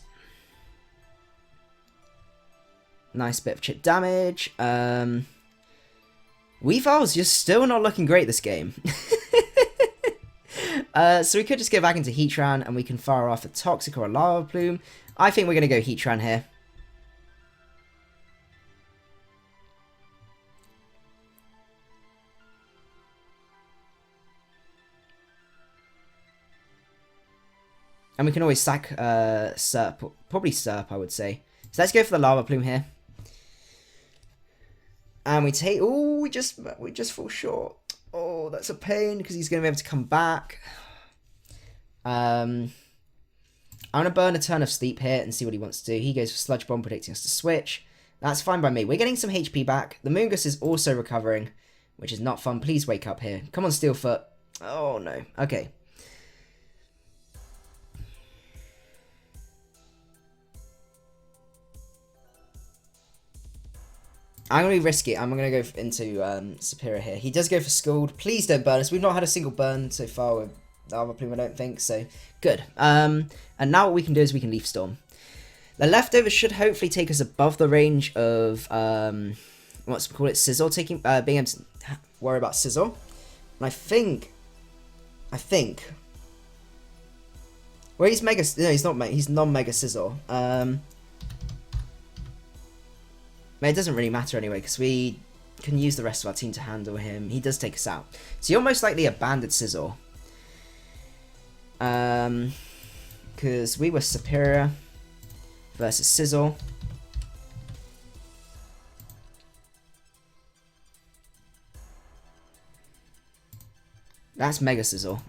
Nice bit of chip damage. Weavile's just still not looking great this game. So we could just go back into Heatran and we can fire off a Toxic or a Lava Plume. I think we're going to go Heatran here. And we can always sack Serp, probably Serp, I would say. So let's go for the Lava Plume here. And we take... Oh, we just fall short. Oh, that's a pain, because he's going to be able to come back. I'm going to burn a turn of Sleep here and see what he wants to do. He goes for Sludge Bomb, predicting us to switch. That's fine by me. We're getting some HP back. The Moongus is also recovering, which is not fun. Please wake up here. Come on, Steelfoot. Oh, no. Okay. I'm going to be risky. I'm going to go into Superior here. He does go for Scald. Please don't burn us. We've not had a single burn so far with Lava Plume, I don't think. So, good. And now what we can do is we can Leaf Storm. The leftovers should hopefully take us above the range of, what's called it, Sizzle, being able to worry about Sizzle. And I think, well, he's Mega, no, he's not, he's non-Mega Sizzle. It doesn't really matter anyway, because we can use the rest of our team to handle him. He does take us out. So you're most likely a Banded Sizzle. Because we were Superior versus Sizzle. That's Mega Sizzle.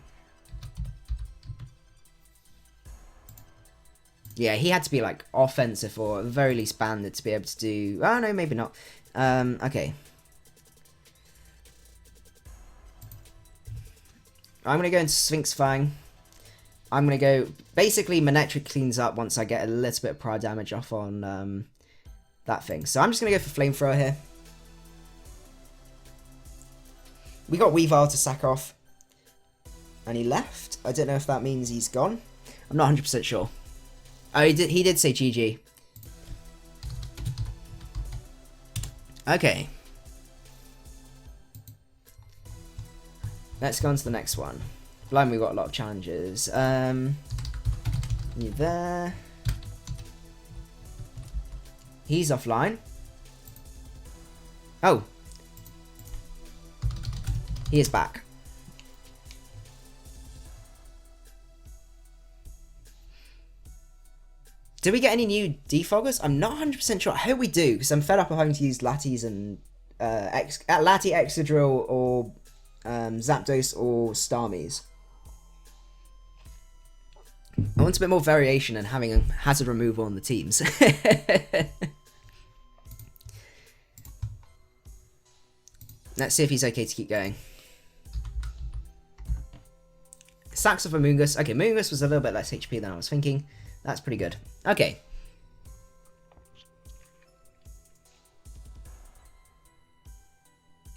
Yeah, he had to be, like, offensive or at the very least banded to be able to do... Oh, no, maybe not. Okay. I'm going to go into Sphinx Fang. I'm going to go... Basically, Manectric cleans up once I get a little bit of prior damage off on that thing. So I'm just going to go for Flamethrower here. We got Weavile to sack off. And he left. I don't know if that means he's gone. I'm not 100% sure. Oh, he did say GG. Okay. Let's go on to the next one. Blimey, we've got a lot of challenges. You there. He's offline. Oh. He is back. Did we get any new defoggers? I'm not 100% sure. I hope we do, because I'm fed up of having to use Latis and Lati, Excadrill, or Zapdos, or Starmies. I want a bit more variation and having a hazard removal on the teams. Let's see if he's okay to keep going. Sacks off a Moongus. Okay, Moongus was a little bit less HP than I was thinking. That's pretty good. Okay.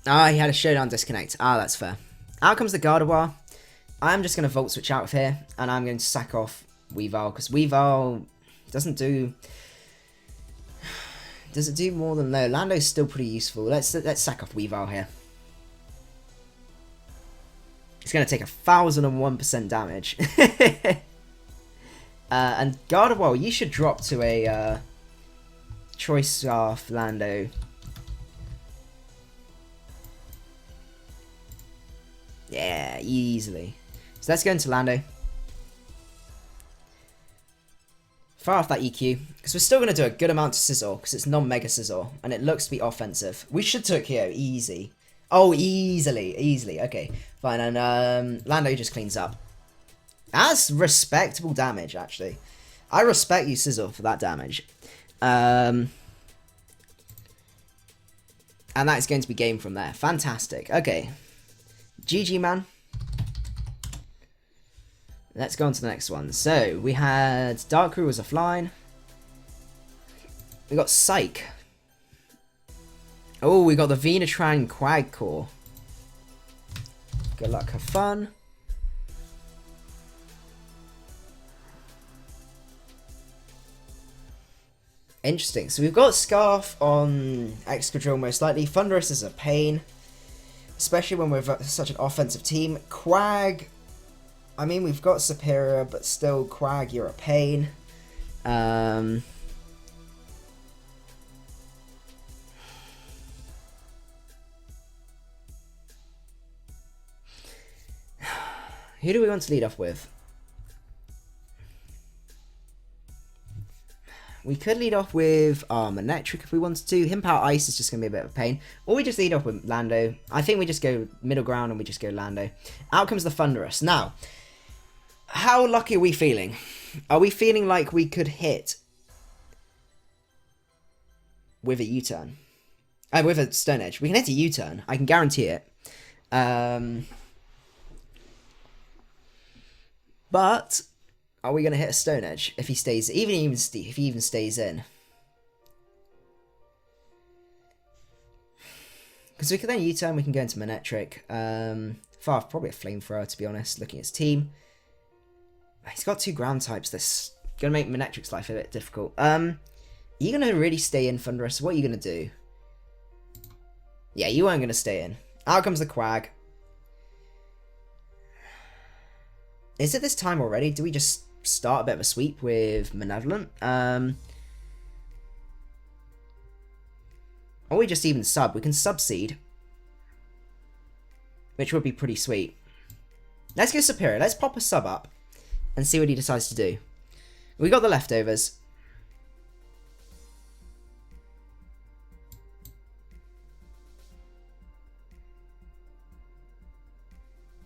Ah, he had a Showdown disconnect. Ah, that's fair. Out comes the Gardevoir. I'm just going to Volt Switch out of here, and I'm going to sack off Weavile, because Weavile doesn't do... Does it do more than... No, Lando's still pretty useful. Let's sack off Weavile here. It's going to take 1001% damage. And Gardevoir, you should drop to a Choice Scarf Lando. Yeah, easily. So let's go into Lando. Fire off that EQ, because we're still going to do a good amount to Sizzle, because it's non-Mega Sizzle, and it looks to be offensive. We should Tokyo, easy. Oh, easily, okay, fine, and Lando just cleans up. That's respectable damage, actually. I respect you, Sizzle, for that damage. And that is going to be game from there. Fantastic. Okay. GG, man. Let's go on to the next one. So, we had Darkrai was offline. We got Psych. Oh, we got the Venatran Quagcore. Good luck, have fun. Interesting. So we've got Scarf on Excadrill most likely. Thunderous is a pain, especially when we're such an offensive team. Quag, I mean, we've got Superior, but still, Quag, you're a pain. Who do we want to lead off with? We could lead off with Manectric if we wanted to. Him Power Ice is just going to be a bit of a pain. Or we just lead off with Lando. I think we just go middle ground and we just go Lando. Out comes the Thunderous. Now, how lucky are we feeling? Are we feeling like we could hit with a U-turn? With a Stone Edge. We can hit a U-turn. I can guarantee it. But are we going to hit a Stone Edge if he stays, if he even stays in? Because we can then U-turn, we can go into Manectric. Probably a Flamethrower, to be honest, looking at his team. He's got 2 ground types. This going to make Manectric's life a bit difficult. Are you going to really stay in, Thunderous? What are you going to do? Yeah, you weren't going to stay in. Out comes the Quag. Is it this time already? Do we just start a bit of a sweep with Malevolent? Or we just even sub. We can sub-seed. Which would be pretty sweet. Let's go Superior. Let's pop a sub up. And see what he decides to do. We got the leftovers.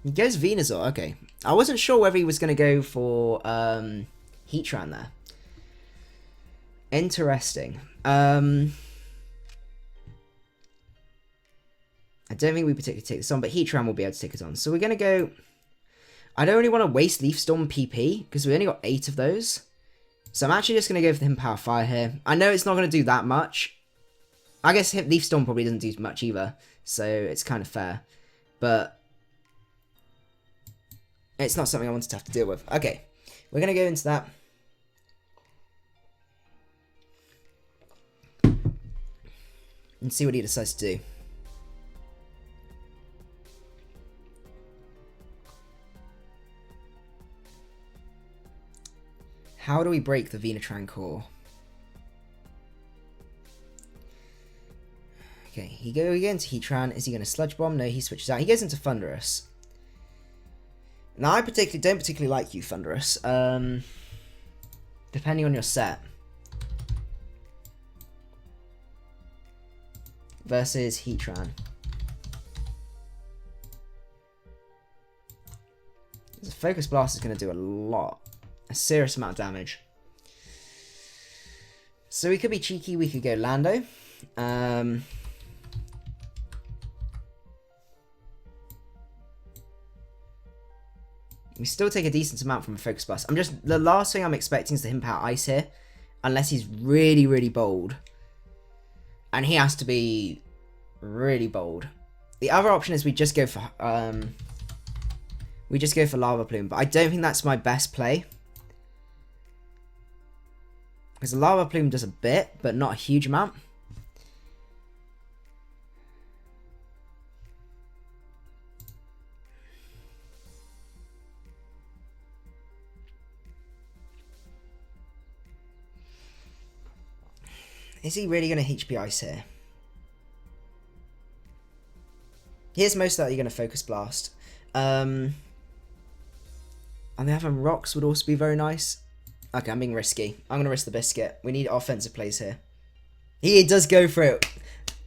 He goes Venusaur, okay. I wasn't sure whether he was going to go for Heatran there. Interesting. I don't think we particularly take this on, but Heatran will be able to take it on. So we're going to go... I don't really want to waste Leaf Storm PP, because we only got 8 of those. So I'm actually just going to go for the Him Power Fire here. I know it's not going to do that much. I guess Leaf Storm probably doesn't do much either, so it's kind of fair. But it's not something I wanted to have to deal with. Okay, we're going to go into that. And see what he decides to do. How do we break the Venatran core? Okay, he goes into Heatran. Is he going to Sludge Bomb? No, he switches out. He goes into Thunderous. Now, I don't particularly like you, Thunderous. Depending on your set. Versus Heatran. The Focus Blast is going to do a lot. A serious amount of damage. So we could be cheeky, we could go Lando. We still take a decent amount from a Focus Blast. The last thing I'm expecting is the Him Power Ice here. Unless he's really, really bold. And he has to be really bold. The other option is we just go for Lava Plume, but I don't think that's my best play. Because the Lava Plume does a bit, but not a huge amount. Is he really going to HP Ice here? Here's most likely going to Focus Blast. On the other hand, Rocks would also be very nice. Okay, I'm being risky. I'm going to risk the Biscuit. We need offensive plays here. He does go for it.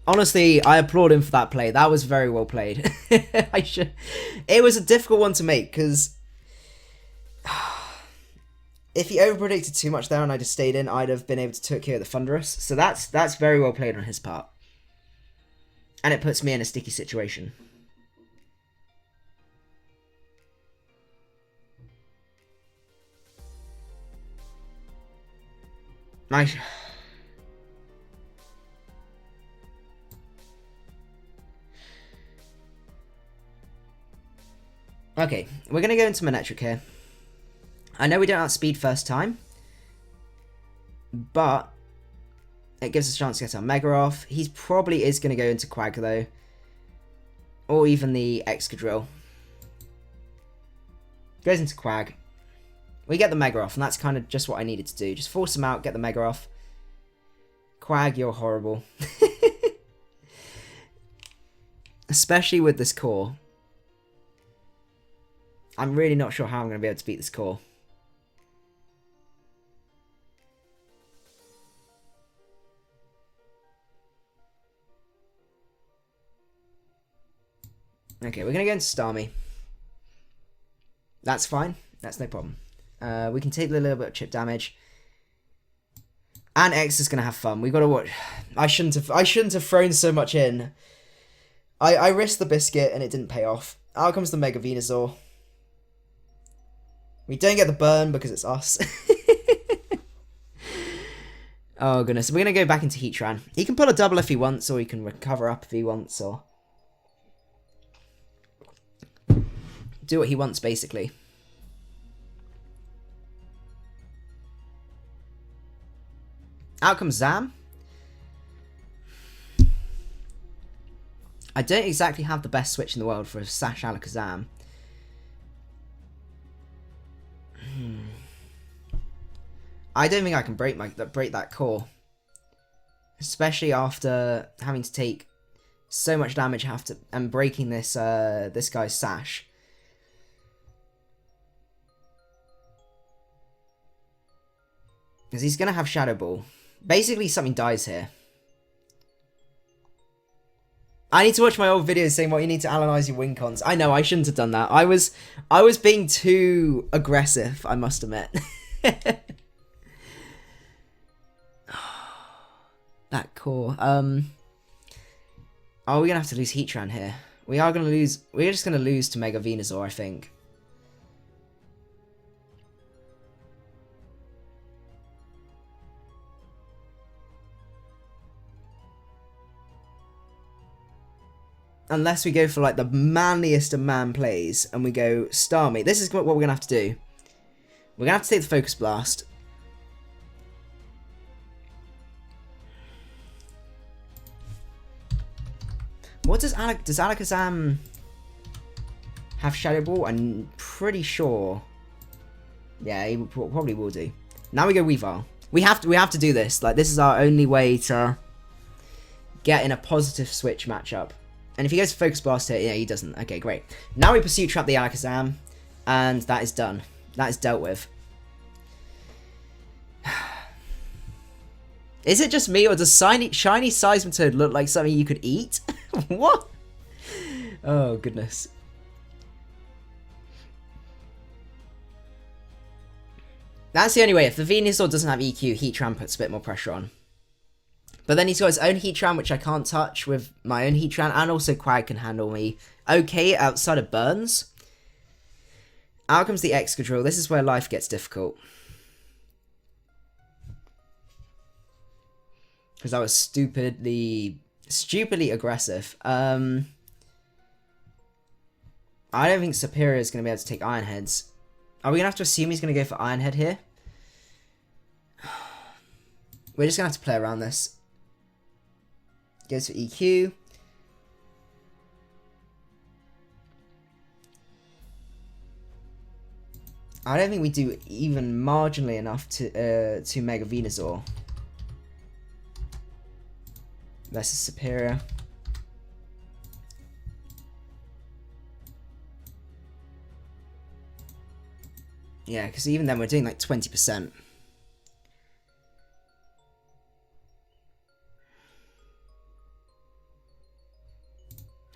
Honestly, I applaud him for that play. That was very well played. It was a difficult one to make, because if he over-predicted too much there and I just stayed in, I'd have been able to took care of the Thunderous. So that's very well played on his part. And it puts me in a sticky situation. Nice. Okay, we're going to go into Manectric here. I know we don't outspeed first time, but it gives us a chance to get our Mega off. He probably is going to go into Quag though, or even the Excadrill. Goes into Quag. We get the Mega off, and that's kind of just what I needed to do. Just force him out, get the Mega off. Quag, you're horrible. Especially with this core. I'm really not sure how I'm going to be able to beat this core. Okay, we're going to go into Starmie. That's fine. That's no problem. We can take a little bit of chip damage. And X is going to have fun. We've got to watch. I shouldn't have thrown so much in. I risked the biscuit and it didn't pay off. Out comes the Mega Venusaur. We don't get the burn because it's us. Oh goodness, we're going to go back into Heatran. He can pull a double if he wants, or he can recover up if he wants, or do what he wants, basically. Out comes Zam. I don't exactly have the best switch in the world for a Sash Alakazam. I don't think I can break that core, especially after having to take so much damage and breaking this this guy's Sash. Because he's gonna have Shadow Ball. Basically, something dies here. I need to watch my old videos saying, well, you need to analyze your win cons. I know, I shouldn't have done that. I was being too aggressive, I must admit. That core. Are we gonna have to lose Heatran here? We are gonna lose. We're just gonna lose to Mega Venusaur, I think. Unless we go for like the manliest of man plays and we go Starmie. This is what we're gonna have to do. We're gonna have to take the Focus Blast. What does Alakazam have Shadow Ball? I'm pretty sure. Yeah, he probably will do. Now we go Weavile. We have to do this. Like, this is our only way to get in a positive switch matchup. And if he goes for Focus Blast here, yeah, he doesn't. Okay, great. Now we Pursuit Trap the Alakazam, and that is done. That is dealt with. Is it just me, or does shiny Seismitoad look like something you could eat? What? Oh, goodness. That's the only way. If the Venusaur doesn't have EQ, Heatran puts a bit more pressure on. But then he's got his own Heatran, which I can't touch with my own Heatran, and also Quag can handle me okay outside of burns. Out comes the Excadrill. This is where life gets difficult. Because I was stupidly aggressive. I don't think Superior is going to be able to take Iron Heads. Are we going to have to assume he's going to go for Iron Head here? We're just going to have to play around this. Goes for EQ. I don't think we do even marginally enough to Mega Venusaur. Versus Superior. Yeah, because even then we're doing like 20%.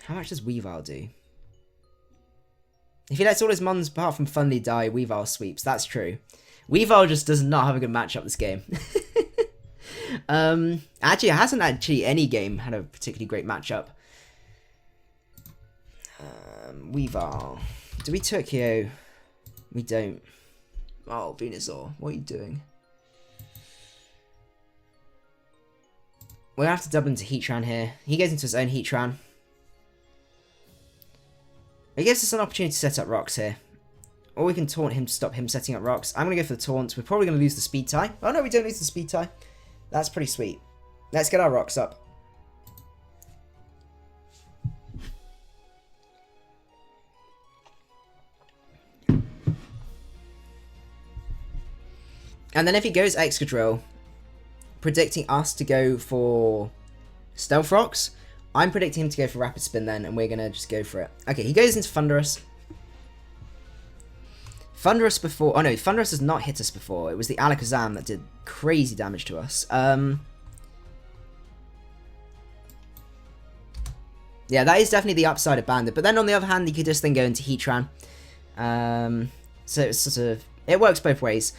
How much does Weavile do? If he lets all his mons apart from Funly die, Weavile sweeps. That's true. Weavile just does not have a good matchup this game. Actually, it hasn't any game had a particularly great matchup. Weavile. Do we Turkio? We don't. Oh, Venusaur, what are you doing? We'll have to double into Heatran here. He goes into his own Heatran. It gives us an opportunity to set up rocks here. Or we can taunt him to stop him setting up rocks. I'm going to go for the taunt. We're probably going to lose the speed tie. Oh no, we don't lose the speed tie. That's pretty sweet. Let's get our rocks up. And then if he goes Excadrill, predicting us to go for Stealth Rocks, I'm predicting him to go for Rapid Spin then, and we're going to just go for it. Okay, he goes into Thundurus. Thundurus before... Oh no, Thundurus has not hit us before. It was the Alakazam that did crazy damage to us. Yeah, that is definitely the upside of Bandit. But then on the other hand, you could just then go into Heatran. So it's sort of... It works both ways.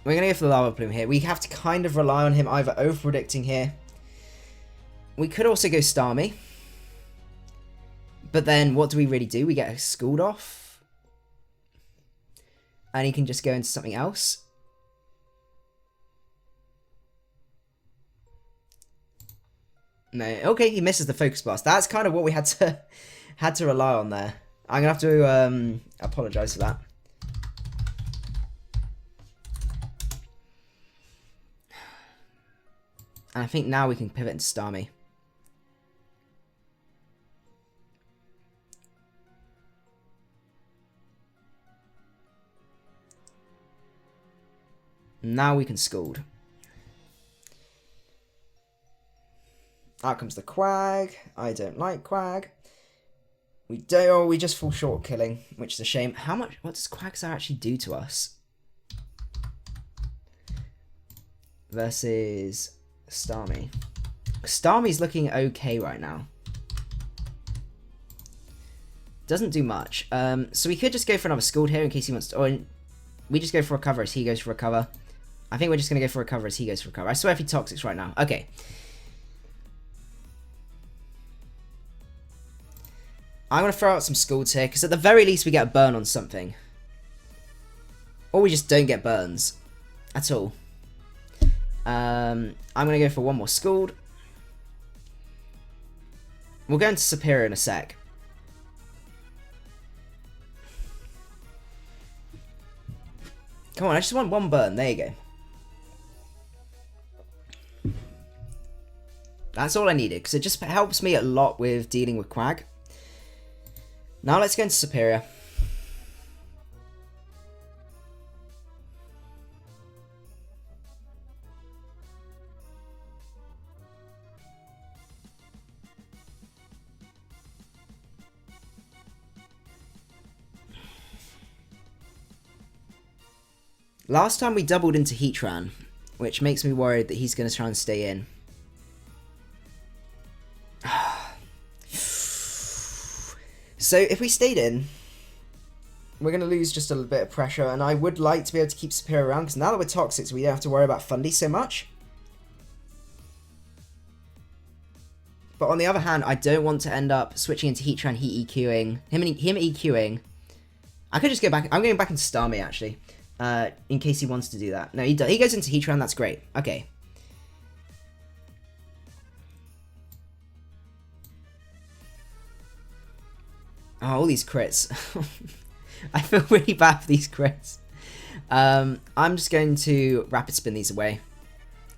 We're going to go for the Lava Plume here. We have to kind of rely on him either over-predicting here. We could also go Starmie. But then what do we really do? We get a Schooled off. And he can just go into something else. No, okay, he misses the Focus Blast. That's kind of what we had to rely on there. I'm going to have to apologise for that. And I think now we can pivot into Starmie. Now we can Scald. Out comes the Quag. I don't like Quag. We do. Oh, we just fall short killing, which is a shame. How much? What does Quagsire actually do to us? Versus Starmie. Starmie's looking okay right now. Doesn't do much. So we could just go for another Scald here in case he wants to. Or we just go for Recover as he goes for Recover. I think we're just going to go for Recover as he goes for Recover. I swear if he Toxics right now. Okay. I'm going to throw out some Scalds here, because at the very least we get a burn on something. Or we just don't get burns. At all. I'm going to go for one more Scald. We'll go into Superior in a sec. Come on, I just want one burn. There you go. That's all I needed, because it just helps me a lot with dealing with Quag. Now let's go into Superior. Last time we doubled into Heatran, which makes me worried that he's going to try and stay in. So if we stayed in, we're going to lose just a little bit of pressure, and I would like to be able to keep Superior around, because now that we're Toxics, we don't have to worry about Fundy so much. But on the other hand, I don't want to end up switching into Heatran, him EQing. I could just go back. I'm going back into Starmie, actually, in case he wants to do that. No, he goes into Heatran, that's great. Okay. Oh, all these crits. I feel really bad for these crits. I'm just going to Rapid Spin these away.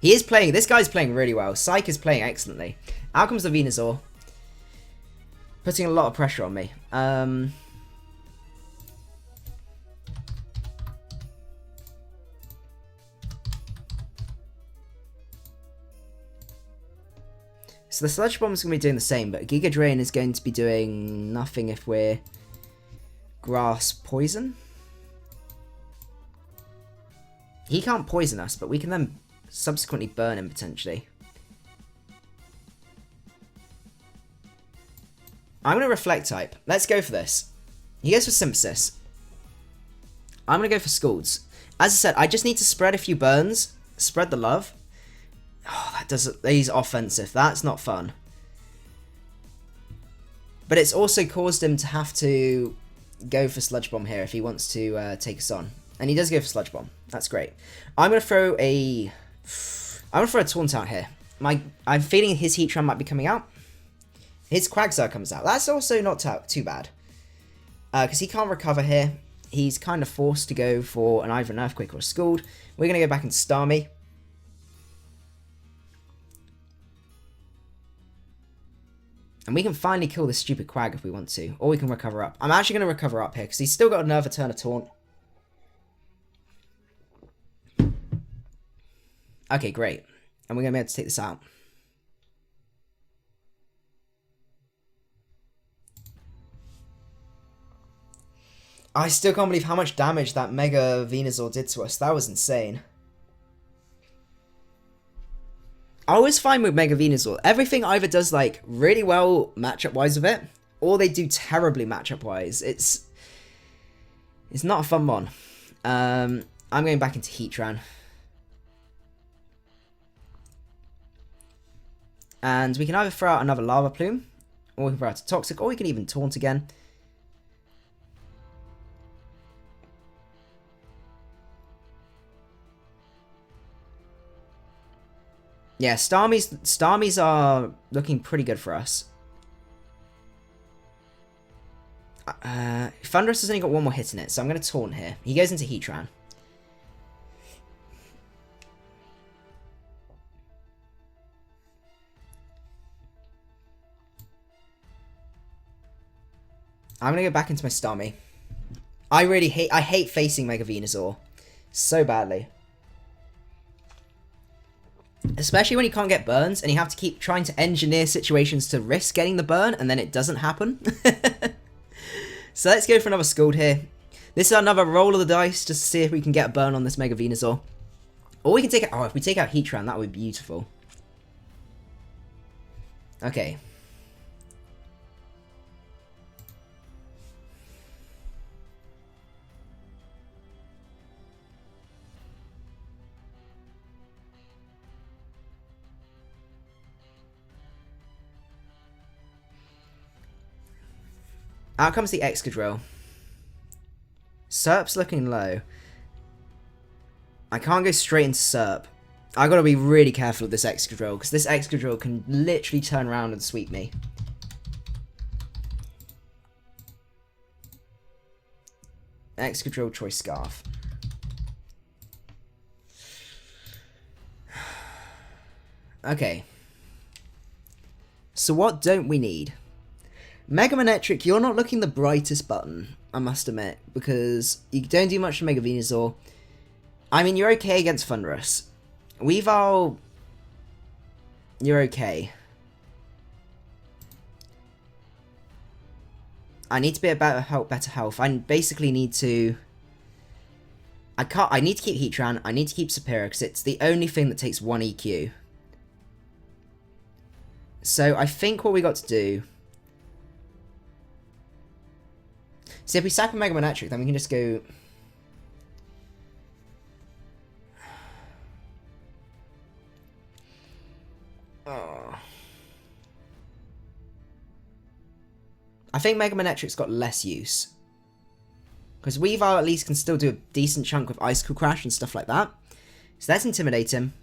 He is playing, this guy's playing really well. Psyche is playing excellently. Out comes the Venusaur. Putting a lot of pressure on me. So the Sludge Bomb is going to be doing the same, but Giga Drain is going to be doing nothing if we're Grass Poison. He can't poison us, but we can then subsequently burn him potentially. I'm going to Reflect type. Let's go for this. He goes for Synthesis. I'm going to go for Scalds. As I said, I just need to spread a few burns. Spread the love. Oh, that does. He's offensive. That's not fun. But it's also caused him to have to go for Sludge Bomb here if he wants to take us on. And he does go for Sludge Bomb. That's great. I'm going to throw a Taunt out here. I'm feeling his Heatran might be coming out. His Quagsire comes out. That's also not too bad. Because he can't recover here. He's kind of forced to go for either an Earthquake or a Scald. We're going to go back into Starmie. And we can finally kill this stupid Quag if we want to. Or we can recover up. I'm actually going to recover up here because he's still got another turn of Taunt. Okay, great. And we're going to be able to take this out. I still can't believe how much damage that Mega Venusaur did to us. That was insane. I always find with Mega Venusaur, everything either does like really well matchup-wise with it, or they do terribly matchup-wise. It's not a fun one. I'm going back into Heatran. And we can either throw out another Lava Plume, or we can throw out a Toxic, or we can even Taunt again. Yeah, Starmies are looking pretty good for us. Thundurus has only got one more hit in it, so I'm going to Taunt here. He goes into Heatran. I'm going to go back into my Starmie. I hate facing Mega Venusaur so badly. Especially when you can't get burns and you have to keep trying to engineer situations to risk getting the burn and then it doesn't happen. So let's go for another Scald here. This is another roll of the dice just to see if we can get a burn on this Mega Venusaur. Or we can take it. Oh, if we take out Heatran, that would be beautiful. Okay. Out comes the Excadrill. Serp's looking low. I can't go straight into Serp. I gotta be really careful with this Excadrill, because this Excadrill can literally turn around and sweep me. Excadrill, Choice Scarf. Okay. So what don't we need? Mega Manectric, you're not looking the brightest button, I must admit, because you don't do much to Mega Venusaur. I mean, you're okay against Thundurus. Weavile, you're okay. I need to be about better health. I basically need to... I need to keep Heatran, I need to keep Superior, because it's the only thing that takes 1 EQ. So I think what we got to do... So if we sack a Mega Manectric, then we can just go... Oh. I think Mega Manectric's got less use. Because Weavile at least can still do a decent chunk with Icicle Crash and stuff like that. So let's Intimidate him.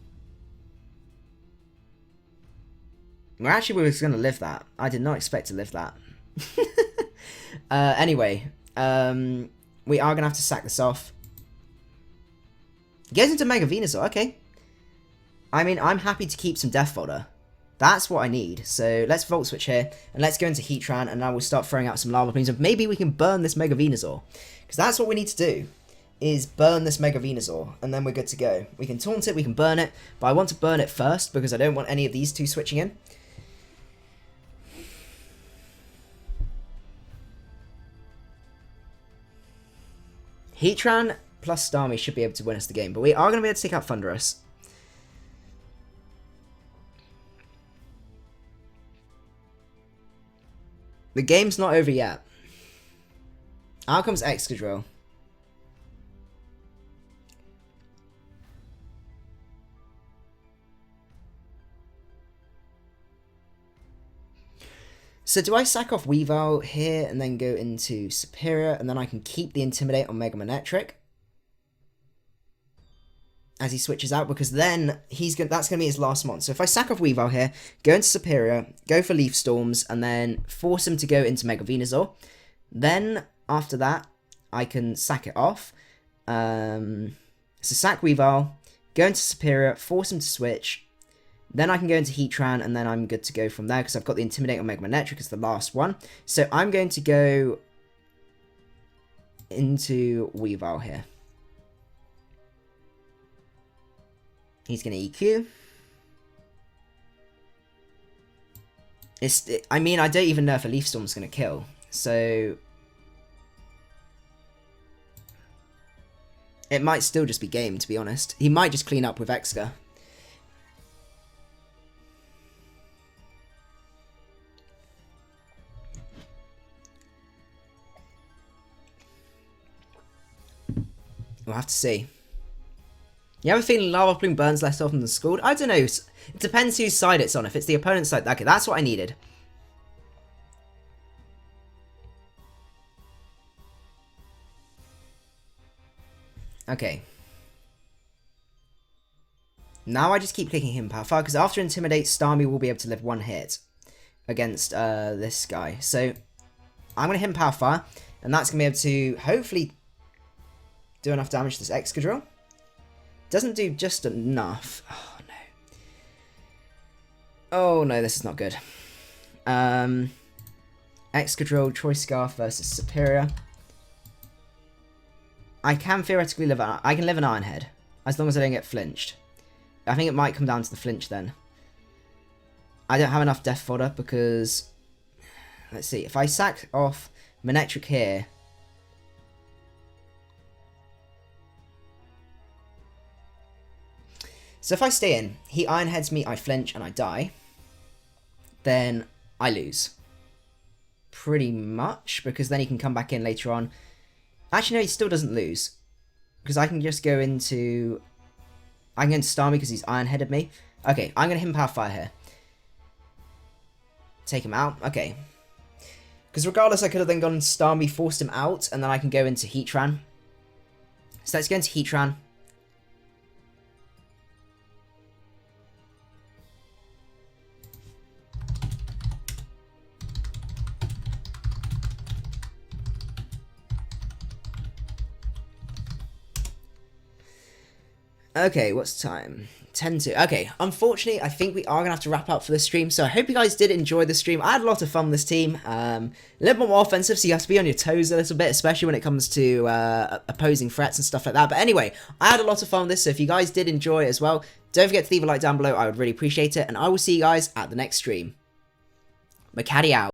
Well, actually, we were going to live that. I did not expect to live that. Anyway, we are going to have to sack this off. Gets into Mega Venusaur, okay. I mean, I'm happy to keep some Death Fodder. That's what I need. So let's Volt Switch here, and let's go into Heatran, and now we'll start throwing out some Lava Plumes, and maybe we can burn this Mega Venusaur. Because that's what we need to do, is burn this Mega Venusaur, and then we're good to go. We can Taunt it, we can burn it, but I want to burn it first, because I don't want any of these two switching in. Heatran plus Starmie should be able to win us the game, but we are going to be able to take out Thundurus. The game's not over yet. Out comes Excadrill. So do I sack off Weavile here and then go into Superior, and then I can keep the Intimidate on Mega Manectric as he switches out, because then that's going to be his last mon. So if I sack off Weavile here, go into Superior, go for Leaf Storms, and then force him to go into Mega Venusaur, then after that I can sack it off. So sack Weavile, go into Superior, force him to switch. Then I can go into Heatran, and then I'm good to go from there, because I've got the Intimidate on Mega Manectric as the last one. So I'm going to go into Weavile here. He's going to EQ. I mean, I don't even know if a Leaf Storm is going to kill. So it might still just be game, to be honest. He might just clean up with Exca. We'll have to see. You have a feeling Lava Plume burns less often than Scald? I don't know. It depends whose side it's on. If it's the opponent's side, okay, that's what I needed. Okay. Now I just keep clicking him power fire, because after Intimidate, Starmie will be able to live 1 hit against this guy. So I'm going to hit him power fire, and that's going to be able to hopefully do enough damage to this Excadrill. Doesn't do just enough. Oh no. Oh no, this is not good. Excadrill, Choice Scarf versus Superior. I can theoretically live. I can live an Iron Head as long as I don't get flinched. I think it might come down to the flinch then. I don't have enough death fodder because, let's see, if I sack off Manectric here. So if I stay in, he Iron Heads me, I flinch, and I die, then I lose. Pretty much, because then he can come back in later on. Actually, no, he still doesn't lose. Because I can just go into... I can go into Starmie because he's Iron Headed me. Okay, I'm going to hit him Power Fire here. Take him out. Okay. Because regardless, I could have then gone into Starmie, forced him out, and then I can go into Heatran. So let's go into Heatran. Okay, what's the time? 10 to. Okay, unfortunately, I think we are going to have to wrap up for this stream. So I hope you guys did enjoy the stream. I had a lot of fun with this team. A little more offensive, so you have to be on your toes a little bit, especially when it comes to opposing threats and stuff like that. But anyway, I had a lot of fun with this, so if you guys did enjoy it as well, don't forget to leave a like down below. I would really appreciate it. And I will see you guys at the next stream. Macadii out.